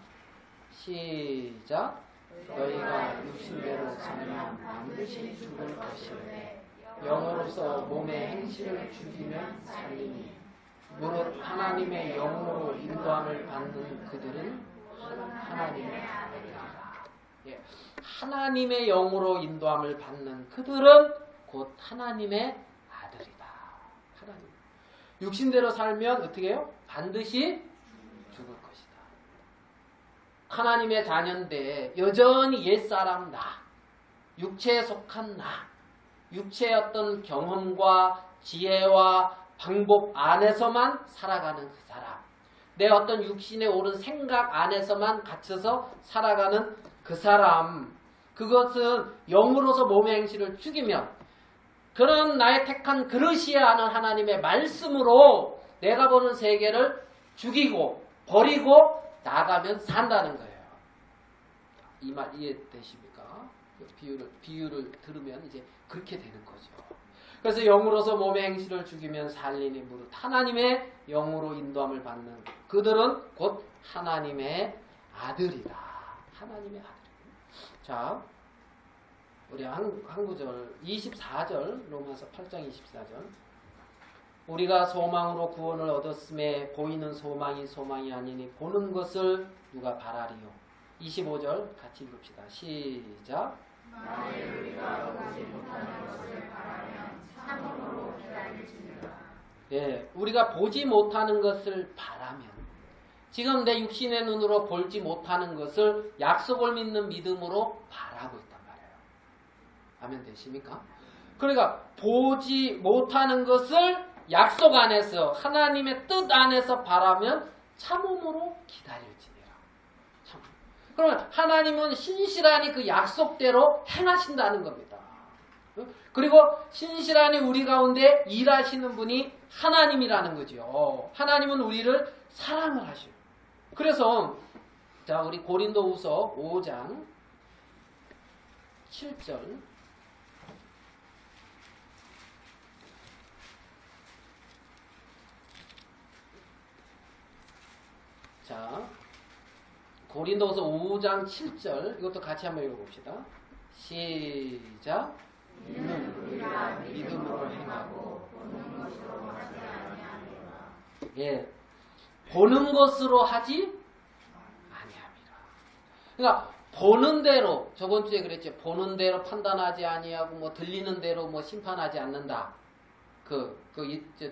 시작. 너희가 육신대로 살면 반드시 죽을 것이오매 영으로서 몸의 행실을 죽이면 살리니 무릇 하나님의 영으로 인도함을 받는 그들은 하나님의 아들이라. 예. 하나님의 영으로 인도함을 받는 그들은 곧 하나님의 아들이다. 하나님. 육신대로 살면 어떻게 해요? 반드시 죽을 것이다. 하나님의 자녀인데 여전히 옛사람 나, 육체에 속한 나, 육체의 어떤 경험과 지혜와 방법 안에서만 살아가는 그 사람, 내 어떤 육신에 오른 생각 안에서만 갇혀서 살아가는 그 사람, 그것은 영으로서 몸의 행실을 죽이면 그런 나의 택한 그릇이야 하는 하나님의 말씀으로 내가 보는 세계를 죽이고 버리고 나가면 산다는 거예요. 이 말 이해되십니까? 비유를 들으면 이제 그렇게 되는 거죠. 그래서 영으로서 몸의 행실을 죽이면 살리니 무릇 하나님의 영으로 인도함을 받는 그들은 곧 하나님의 아들이다. 하나님의 아들. 자, 우리 한 구절 24절 로마서 8장 24절 우리가 소망으로 구원을 얻었음에 보이는 소망이 소망이 아니니 보는 것을 누가 바라리요. 25절 같이 읽읍시다. 시작. 만일 우리가 보지 못하는 것을 바라면 참음으로 기다릴지니라. 예, 우리가 보지 못하는 것을 바라면 지금 내 육신의 눈으로 보지 못하는 것을 약속을 믿는 믿음으로 바라고 있단 말이에요. 아멘 되십니까? 그러니까 보지 못하는 것을 약속 안에서 하나님의 뜻 안에서 바라면 참음으로 기다릴지니라. 참. 그러면 하나님은 신실하니 그 약속대로 행하신다는 겁니다. 그리고 신실하니 우리 가운데 일하시는 분이 하나님이라는 거죠. 하나님은 우리를 사랑을 하셔요. 그래서 자 우리 고린도후서 5장 7절 자 고린도후서 5장 7절 이것도 같이 한번 읽어봅시다. 시작. 이는 우리가 믿음으로 행하고 보는 것으로 하지 아니하노라. 예, 보는 것으로 하지 아니함이라. 그러니까 보는 대로 저번 주에 그랬죠. 보는 대로 판단하지 아니하고 뭐 들리는 대로 뭐 심판하지 않는다.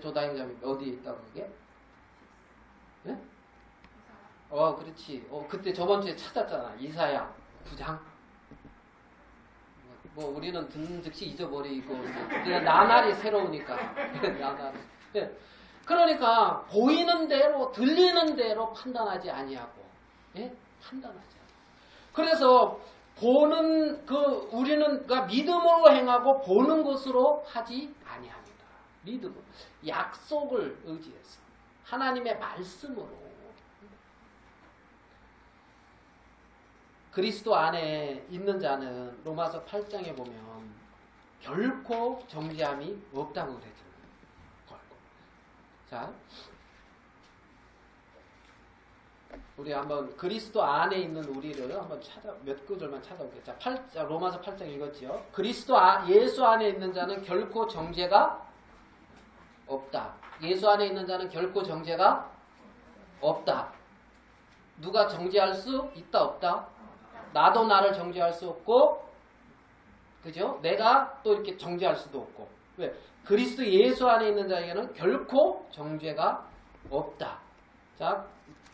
조다행자이 어디에 있다고 그게? 네? 그렇지. 그때 저번 주에 찾았잖아. 이사야 9장. 뭐 우리는 듣는 즉시 잊어버리고 그냥 나날이 새로우니까. 나날이. 네. 그러니까 보이는 대로 들리는 대로 판단하지 아니하고, 예? 판단하지 않고. 그래서 보는 우리는 믿음으로 행하고 보는 것으로 하지 아니합니다. 믿음으로 약속을 의지해서 하나님의 말씀으로 그리스도 안에 있는 자는 로마서 8장에 보면 결코 정죄함이 없다고 그랬잖아요. 자, 우리 한번 그리스도 안에 있는 우리를 한번 몇 구절만 찾아볼게요. 자, 로마서 8장 읽었지요. 예수 안에 있는 자는 결코 정죄가 없다. 예수 안에 있는 자는 결코 정죄가 없다. 누가 정죄할 수 있다 없다? 나도 나를 정죄할 수 없고, 그죠? 내가 또 이렇게 정죄할 수도 없고. 왜? 그리스도 예수 안에 있는 자에게는 결코 정죄가 없다. 자,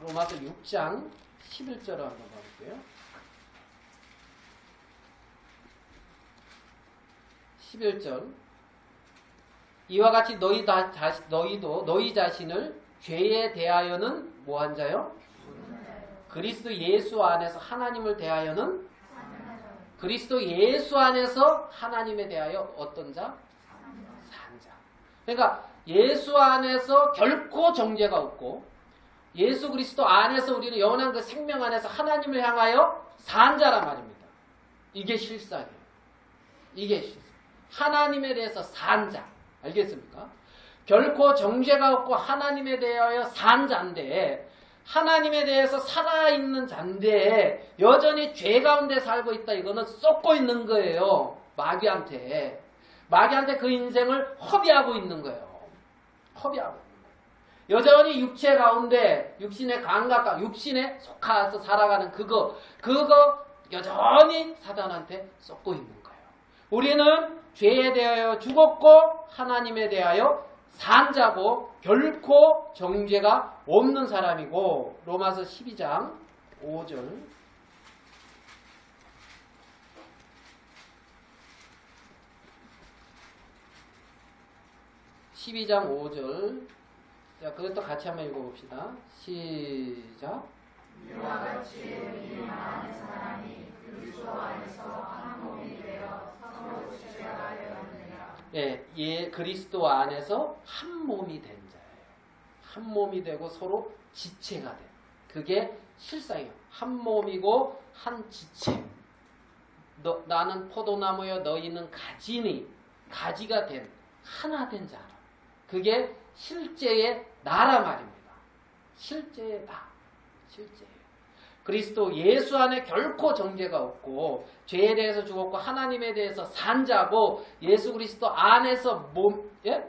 로마서 6장 11절을 한번 봐볼게요. 11절. 이와 같이 너희도 너희 자신을 죄에 대하여는 뭐한 자요? 그리스도 예수 안에서 하나님을 대하여는 그리스도 예수 안에서 하나님에 대하여 어떤 자? 산 자. 그러니까 예수 안에서 결코 정죄가 없고 예수 그리스도 안에서 우리는 영원한 그 생명 안에서 하나님을 향하여 산 자란 말입니다. 이게 실상이에요. 이게 실상. 하나님에 대해서 산 자. 알겠습니까? 결코 정죄가 없고 하나님에 대하여 산 자인데 하나님에 대해서 살아있는 자인데 여전히 죄 가운데 살고 있다. 이거는 썩고 있는 거예요. 마귀한테 그 인생을 허비하고 있는 거예요. 허비하고 있는 거예요. 여전히 육체 가운데 육신의 감각과 육신에 속아서 살아가는 그거 여전히 사단한테 썩고 있는 거예요. 우리는 죄에 대하여 죽었고 하나님에 대하여 산 자고 결코 정죄가 없는 사람이고 로마서 12장 5절 12장 5절 자 그것도 같이 한번 읽어봅시다. 시작. 이와 같이 우리 많은 사람이 그리스도 안에서 한 몸이 되어 서로 지체가 되었느니라. 예, 그리스도 안에서 한 몸이 된 자예요. 한 몸이 되고 서로 지체가 돼. 그게 실상이에요. 한 몸이고 한 지체. 나는 포도나무여 너희는 가지니 가지가 된 하나 된 자라. 그게 실제의 나라 말입니다. 실제의 나. 실제예요. 그리스도 예수 안에 결코 정죄가 없고 죄에 대해서 죽었고 하나님에 대해서 산 자고 예수 그리스도 안에서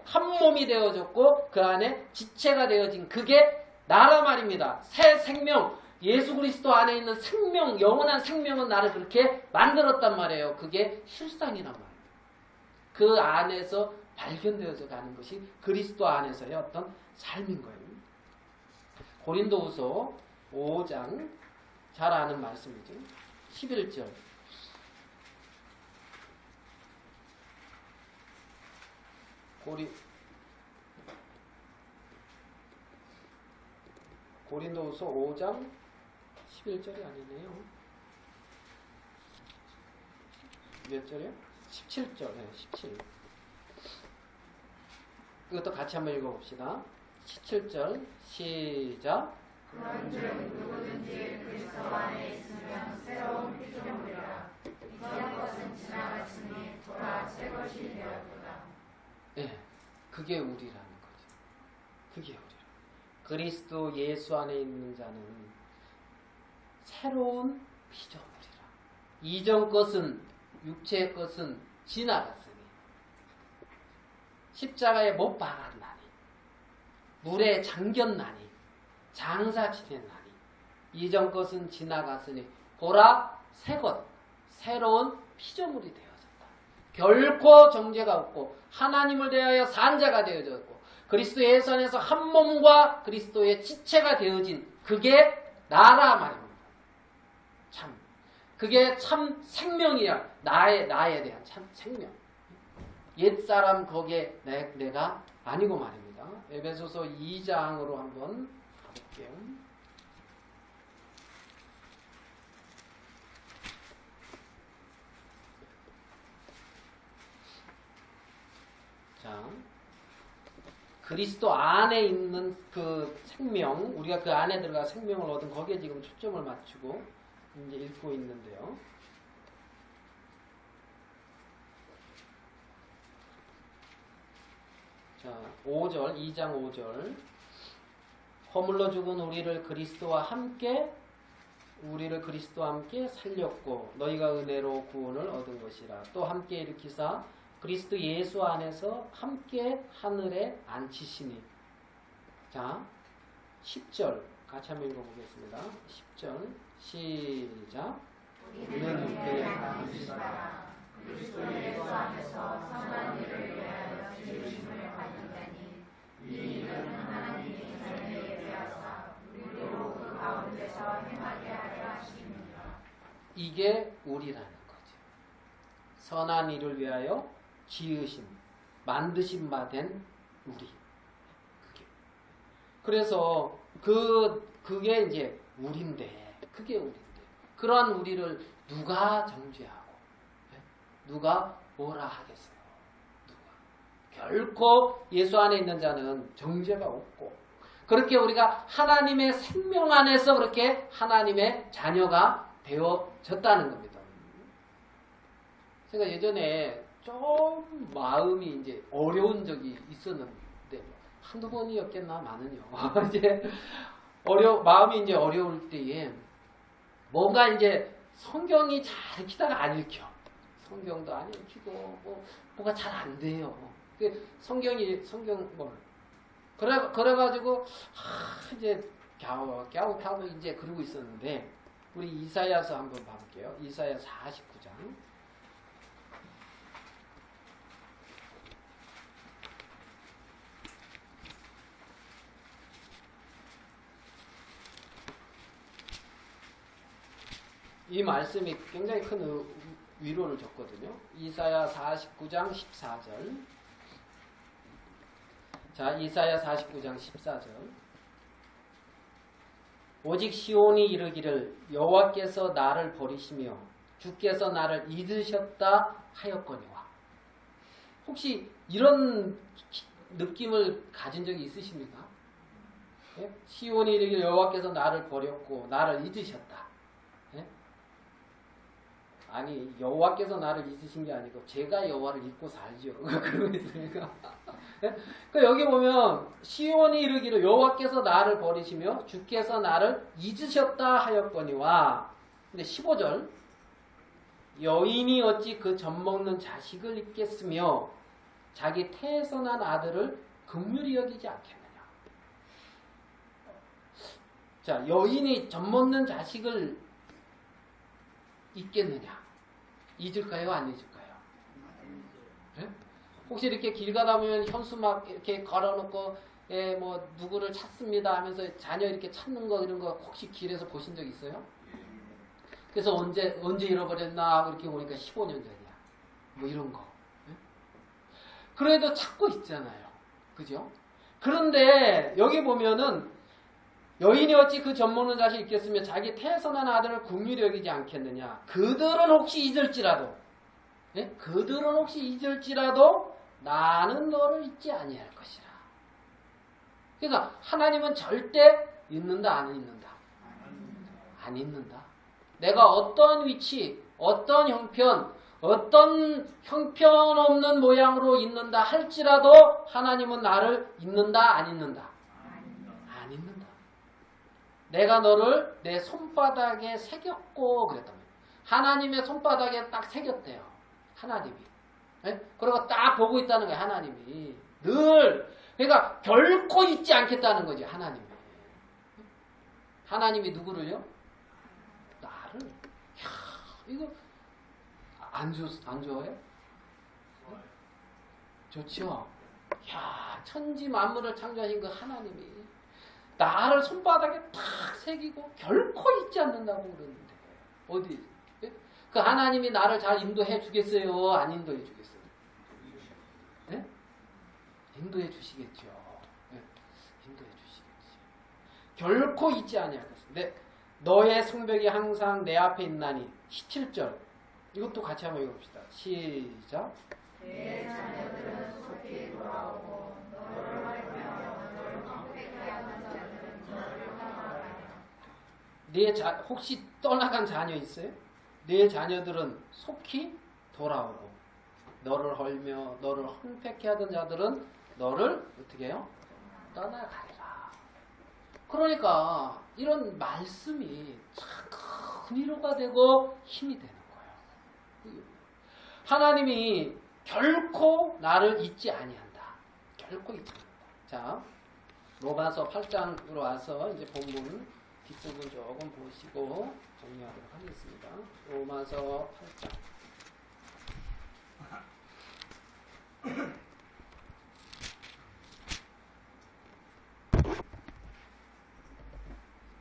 한 몸이 되어졌고 그 안에 지체가 되어진 그게 나라 말입니다. 새 생명 예수 그리스도 안에 있는 생명 영원한 생명은 나를 그렇게 만들었단 말이에요. 그게 실상이란 말이에요. 그 안에서 발견되어져 가는 것이 그리스도 안에서의 어떤 삶인 거예요. 고린도후서 5장 잘 아는 말씀이죠. 11절. 고린도후서 5장 11절이 아니네요. 몇 절이요? 17절. 네, 17. 이것도 같이 한번 읽어봅시다. 17절 시작. 그런즉 누구든지 그리스도 안에 있으면 새로운 피조물이라. 이전 것은 지나갔으니 돌아 새 것이 되었도다. 예, 그게 우리라는 거죠. 그게 우리라. 그리스도 예수 안에 있는 자는 새로운 피조물이라. 이전 것은 육체의 것은 지나갔으니 십자가에 못 박았나니 물에 잠겼나니 장사 지냈나니 이전 것은 지나갔으니 보라 새것 새로운 피조물이 되어졌다. 결코 정죄가 없고 하나님을 대하여 산 자가 되어졌고 그리스도 예수 안에서 한 몸과 그리스도의 지체가 되어진 그게 나라 말입니다. 참 그게 참 생명이야. 나에 대한 참 생명. 옛사람 거기에 내가 아니고 말입니다. 에베소서 2장으로 한번 가볼게요. 자, 그리스도 안에 있는 그 생명, 우리가 그 안에 들어가 생명을 얻은 거기에 지금 초점을 맞추고 이제 읽고 있는데요. 자, 5절, 2장 5절. 허물로 죽은 우리를 그리스도와 함께 살렸고 너희가 은혜로 구원을 얻은 것이라. 또 함께 일으키사 그리스도 예수 안에서 함께 하늘에 앉히시니. 자, 10절 같이 한번 읽어보겠습니다. 10절 시작. 우리는 그의 남으시다. 그리스도 예수 안에서 선한 일을 위하여 지으심을 받는다니 이 일은 하나님이 전에 예비하사 우리로 그 가운데서 행하게 하려 하심이니라. 이게 우리라는 거죠. 선한 일을 위하여 지으심, 만드신 바 된 우리. 그래서 그게 이제 우리인데, 그게 우리인데, 그러한 우리를 누가 정죄하고, 누가 뭐라 하겠어요? 누가? 결코 예수 안에 있는 자는 정죄가 없고, 그렇게 우리가 하나님의 생명 안에서 그렇게 하나님의 자녀가 되어졌다는 겁니다. 제가 예전에 좀 마음이 이제 어려운 적이 있었는데, 한두 번이었겠나, 많은요. 이제 마음이 이제 어려울 때에 뭔가 이제 성경이 잘 읽히다가 안 읽혀. 성경도 안 읽히고, 뭐가 잘 안 돼요. 성경 그래가지고, 이제 갸우 이제 그러고 있었는데, 우리 이사야서 한번 봐볼게요. 이사야 49장. 이 말씀이 굉장히 큰 위로를 줬거든요. 이사야 49장 14절. 자, 이사야 49장 14절. 오직 시온이 이르기를 여호와께서 나를 버리시며 주께서 나를 잊으셨다 하였거니와. 혹시 이런 느낌을 가진 적이 있으십니까? 예? 시온이 이르기를 여호와께서 나를 버렸고 나를 잊으셨다. 예? 아니, 여호와께서 나를 잊으신 게 아니고 제가 여호와를 잊고 살죠. 그러고 있으니까. 그 여기 보면 시온이 이르기를 여호와께서 나를 버리시며 주께서 나를 잊으셨다 하였거니와. 근데 15절 여인이 어찌 그 젖먹는 자식을 잊겠으며 자기 태에서 난 아들을 긍휼히 여기지 않겠느냐. 자, 여인이 젖먹는 자식을 잊겠느냐? 잊을까요? 안 잊을까요? 네? 혹시 이렇게 길 가다 보면 현수 막 이렇게 걸어놓고 뭐 누구를 찾습니다 하면서 자녀 이렇게 찾는 거 이런 거 혹시 길에서 보신 적 있어요? 그래서 언제 잃어버렸나 하고 이렇게 보니까 15년 전이야. 뭐 이런 거. 네? 그래도 찾고 있잖아요. 그죠? 그런데 여기 보면은 여인이 어찌 그 젖먹는 자식 있겠으며 자기 태에서 난 아들을 긍휼히 여기지 않겠느냐. 그들은 혹시 잊을지라도, 네? 그들은 혹시 잊을지라도 나는 너를 잊지 아니할 것이라. 그러니까 하나님은 절대 잊는다, 안 잊는다? 안 잊는다. 내가 어떤 위치, 어떤 형편없는 모양으로 잊는다 할지라도 하나님은 나를 잊는다, 안 잊는다? 안 잊는다. 내가 너를 내 손바닥에 새겼고 그랬단 말이에요. 하나님의 손바닥에 딱 새겼대요. 하나님이. 예? 그리고 딱 보고 있다는 거예요. 하나님이. 늘. 그러니까 결코 잊지 않겠다는 거지. 하나님이. 하나님이 누구를요? 나를. 이야, 이거 안 좋아요? 좋죠? 야, 천지 만물을 창조하신 그 하나님이 나를 손바닥에 탁 새기고 결코 잊지 않는다고 그러는데 어디? 그 하나님이 나를 잘 인도해 주겠어요? 안 인도해 주겠어요? 네? 인도해 주시겠죠. 네? 인도해 주시겠지. 결코 잊지 아니하겠습니다. 네. 너의 성벽이 항상 내 앞에 있나니 17절 이것도 같이 한번 읽어봅시다. 시작. 내 자녀들은 속히 돌아오고 너를 활용하여 너를 방패케 하는 자들은 너를 향하라. 혹시 떠나간 자녀 있어요? 내 자녀들은 속히 돌아오고 너를 헐며 너를 황폐케 하던 자들은 너를 어떻게 해요? 떠나가리라. 그러니까 이런 말씀이 참 큰 위로가 되고 힘이 되는 거예요. 하나님이 결코 나를 잊지 아니한다. 결코 잊지 않는다. 자, 로마서 8장으로 와서 이제 본문 뒷부분 조금 보시고 정리하도록 하겠습니다. 로마서 8장.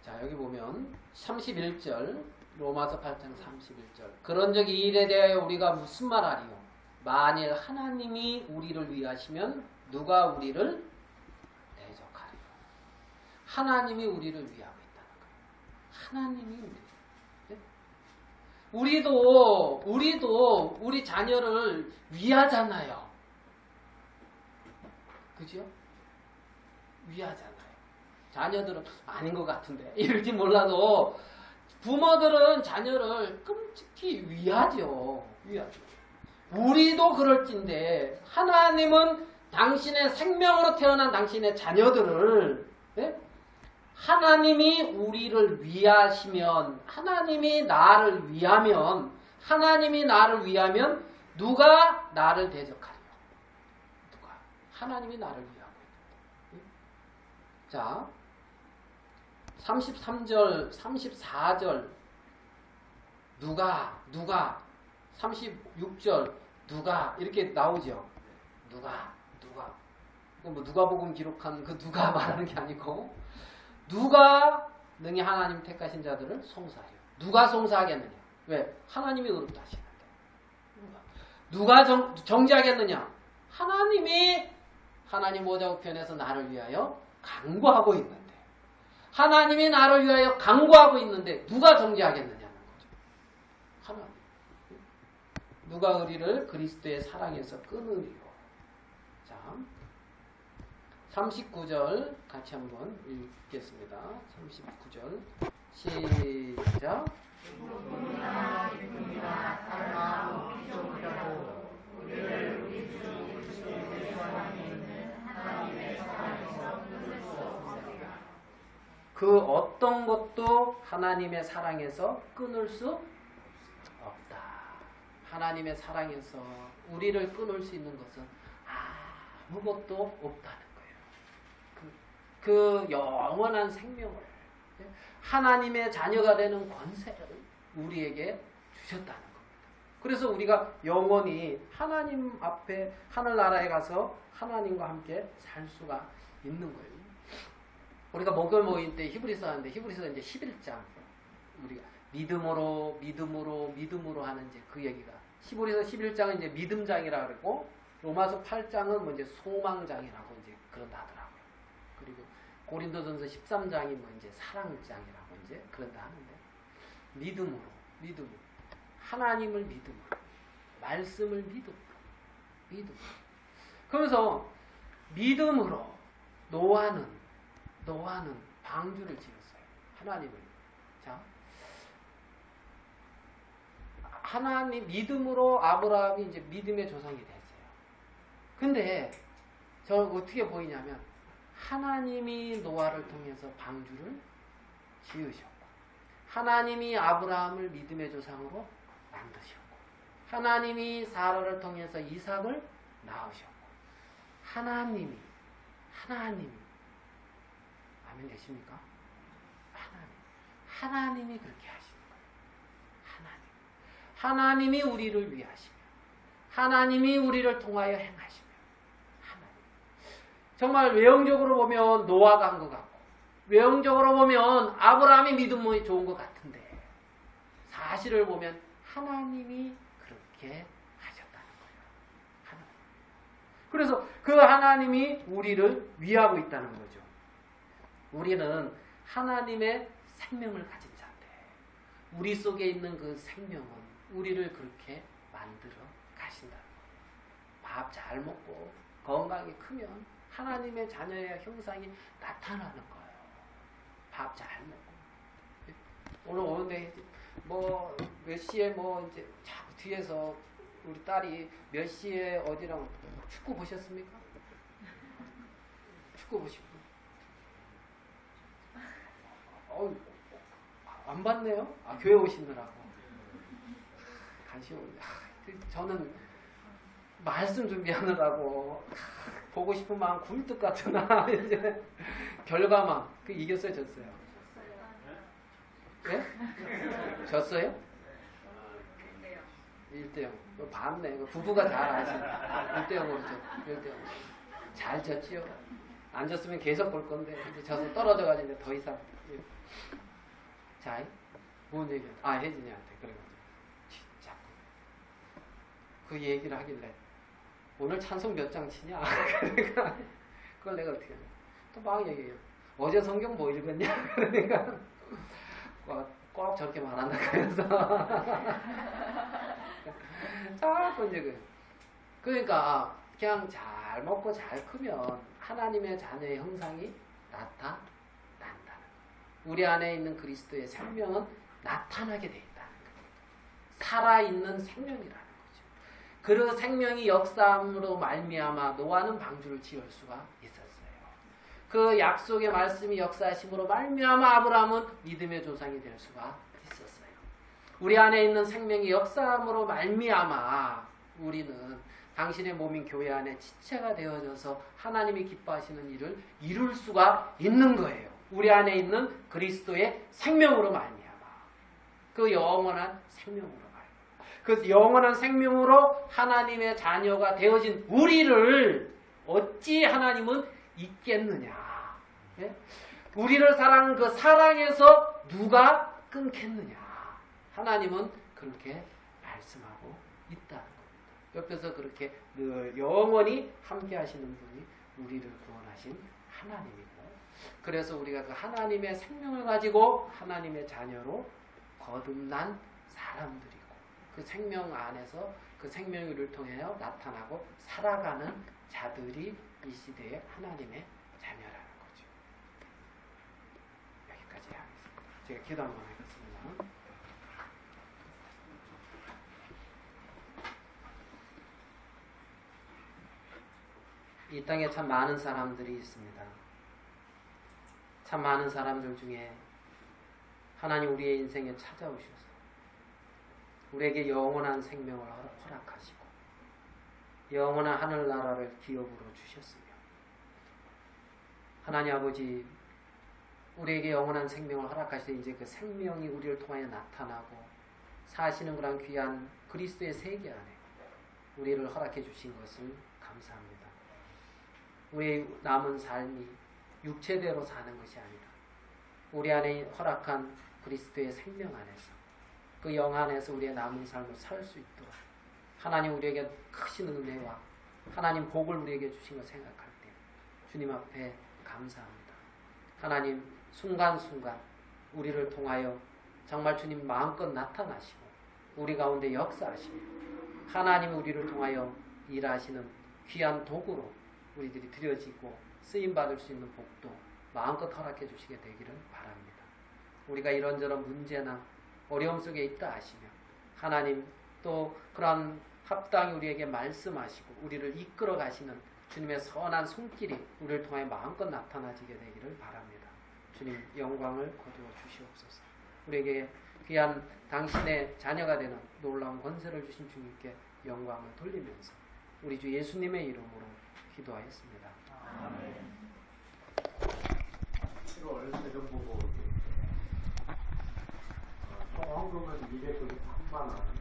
자, 여기 보면 31절 로마서 8장 31절 그런즉 이 일에 대하여 우리가 무슨 말하리요? 만일 하나님이 우리를 위하시면 누가 우리를 대적하리요? 하나님이 우리를 위하고 있다는 거예요. 하나님이 우리도 우리 자녀를 위하잖아요. 그죠? 위하잖아요. 자녀들은 아닌 것 같은데 이럴지 몰라도 부모들은 자녀를 끔찍히 위하죠. 우리도 그럴진데 하나님은 당신의 생명으로 태어난 당신의 자녀들을 하나님이 우리를 위하시면 하나님이 나를 위하면 누가 나를 대적하리요? 누가? 하나님이 나를 위하고 있는데. 자 33절 34절 누가 36절 누가 이렇게 나오죠. 누가 뭐 누가복음 기록한 그 누가 말하는 게 아니고 누가 능히 하나님 택하신 자들을 송사하려. 누가 송사하겠느냐? 왜? 하나님이 의롭다 하시는데. 누가 정죄하겠느냐? 하나님이 하나님 오자고 편에서 나를 위하여 강구하고 있는데 하나님이 나를 위하여 강구하고 있는데 누가 정죄하겠느냐는 거죠. 하나님. 누가 우리를 그리스도의 사랑에서 끊으리요. 자, 39절 같이 한번 읽겠습니다. 39절 시작. 누구나 이뿐이나 달라 피조물이라도 우리를 우리 주 그리스도의 사랑에 있는 하나님의 사랑에서 끊을 수 없으리라. 그 어떤 것도 하나님의 사랑에서 끊을 수 없다. 하나님의 사랑에서 우리를 끊을 수 있는 것은 아무것도 없다는 거예요. 그 영원한 생명을 하나님의 자녀가 되는 권세를 우리에게 주셨다는 겁니다. 그래서 우리가 영원히 하나님 앞에 하늘나라에 가서 하나님과 함께 살 수가 있는 거예요. 우리가 목요일 모임 때 히브리서 하는데 히브리서 이제 11장 우리가 믿음으로 하는 이제 그 얘기가 히브리서 11장은 이제 믿음장이라 그러고 로마서 8장은 뭐 이제 소망장이라고 이제 그런다 하더라고요. 그리고 고린도전서 13장이 뭐 이제 사랑장이라고 이제 그런다 하는데 믿음으로 하나님을 믿음으로 말씀을 믿음으로 그래서 믿음으로 노아는 방주를 지었어요. 하나님을. 자, 하나님 믿음으로 아브라함이 이제 믿음의 조상이 됐어요. 근데 저 어떻게 보이냐면 하나님이 노아를 통해서 방주를 지으셨고 하나님이 아브라함을 믿음의 조상으로 만드셨고 하나님이 사라를 통해서 이삭을 낳으셨고 하나님이 아멘 되십니까? 하나님이 그렇게 하시는 거예요. 하나님이 우리를 위하시며 하나님이 우리를 통하여 행하시며 하나님. 정말 외형적으로 보면 노아가 한 것 같고 외형적으로 보면 아브라함이 믿음이 좋은 것 같은데 사실을 보면 하나님이 그렇게 하셨다는 거예요. 하나님. 그래서 그 하나님이 우리를 위하고 있다는 거죠. 우리는 하나님의 생명을 가진 자인데 우리 속에 있는 그 생명은 우리를 그렇게 만들어 가신다는 거예요. 밥 잘 먹고 건강하게 크면 하나님의 자녀의 형상이 나타나는 거예요. 밥 잘 먹고 오늘 오는데 뭐 몇 시에 뭐 이제 자꾸 뒤에서 우리 딸이 몇 시에 어디랑 축구 보셨습니까? 축구 보시고 안 봤네요? 교회 오시느라고. 관심 없네. 저는 말씀 준비하느라고 보고 싶은 마음 굴뚝 같으나 이제 결과만 이겼어요, 졌어요? 예? 졌어요? 1대0. 봤네. 부부가 잘 아시네. 1대0으로 졌. 1대0. 잘 졌지요. 안 졌으면 계속 볼 건데 이제 져서 떨어져가지고 더 이상. 자, 뭔 얘기야? 혜진이한테 그래가지고 진짜 그 얘기를 하길래 오늘 찬송 몇 장 치냐? 그러니까 그걸 내가 어떻게 하냐? 또 막 얘기해요. 어제 성경 뭐 읽었냐? 그러니까 꼭 저렇게 말한다 그래서 자꾸 이제 그러니까 그냥 잘 먹고 잘 크면 하나님의 자녀의 형상이 나타난다는 거예요. 우리 안에 있는 그리스도의 생명은 나타나게 돼 있다는 거예요. 살아있는 생명이라는 거죠. 그 생명이 역사함으로 말미암아 노아는 방주를 지을 수가 있었어요. 그 약속의 말씀이 역사하심으로 말미암아 아브라함은 믿음의 조상이 될 수가 있었어요. 우리 안에 있는 생명이 역사함으로 말미암아 우리는 당신의 몸인 교회 안에 지체가 되어져서 하나님이 기뻐하시는 일을 이룰 수가 있는 거예요. 우리 안에 있는 그리스도의 생명으로 말미암아 그 영원한 생명으로 말미암아 그 영원한 생명으로 하나님의 자녀가 되어진 우리를 어찌 하나님은 잊겠느냐? 예? 우리를 사랑하는 그 사랑에서 누가 끊겠느냐? 하나님은 그렇게 말씀하고 있다는 겁니다. 옆에서 그렇게 늘 영원히 함께 하시는 분이 우리를 구원하신 하나님이고 그래서 우리가 그 하나님의 생명을 가지고 하나님의 자녀로 거듭난 사람들이고 그 생명 안에서 그 생명을 우리를 통하여 나타나고 살아가는 자들이 이 시대의 하나님의 자녀라는 거죠. 여기까지 하겠습니다. 제가 기도 한번 하겠습니다. 이 땅에 참 많은 사람들이 있습니다. 참 많은 사람들 중에 하나님 우리의 인생에 찾아오셔서 우리에게 영원한 생명을 허락하시고 영원한 하늘나라를 기업으로 주셨으며 하나님 아버지 우리에게 영원한 생명을 허락하시되 이제 그 생명이 우리를 통하여 나타나고 사시는 그런 귀한 그리스도의 세계 안에 우리를 허락해 주신 것을 감사합니다. 우리의 남은 삶이 육체대로 사는 것이 아니라 우리 안에 허락한 그리스도의 생명 안에서 그 영 안에서 우리의 남은 삶을 살 수 있도록 하나님 우리에게 크신 은혜와 하나님 복을 우리에게 주신 것 생각할 때 주님 앞에 감사합니다. 하나님 순간순간 우리를 통하여 정말 주님 마음껏 나타나시고 우리 가운데 역사하시며 하나님이 우리를 통하여 일하시는 귀한 도구로 우리들이 드려지고 쓰임받을 수 있는 복도 마음껏 허락해 주시게 되기를 바랍니다. 우리가 이런저런 문제나 어려움 속에 있다 하시며 하나님 또 그런 합당히 우리에게 말씀하시고 우리를 이끌어 가시는 주님의 선한 손길이 우리를 통해 마음껏 나타나지게 되기를 바랍니다. 주님 영광을 거두어 주시옵소서. 우리에게 귀한 당신의 자녀가 되는 놀라운 권세를 주신 주님께 영광을 돌리면서 우리 주 예수님의 이름으로 기도하였습니다. 아멘. 7월 세금보고 총 헌금은 293만 원.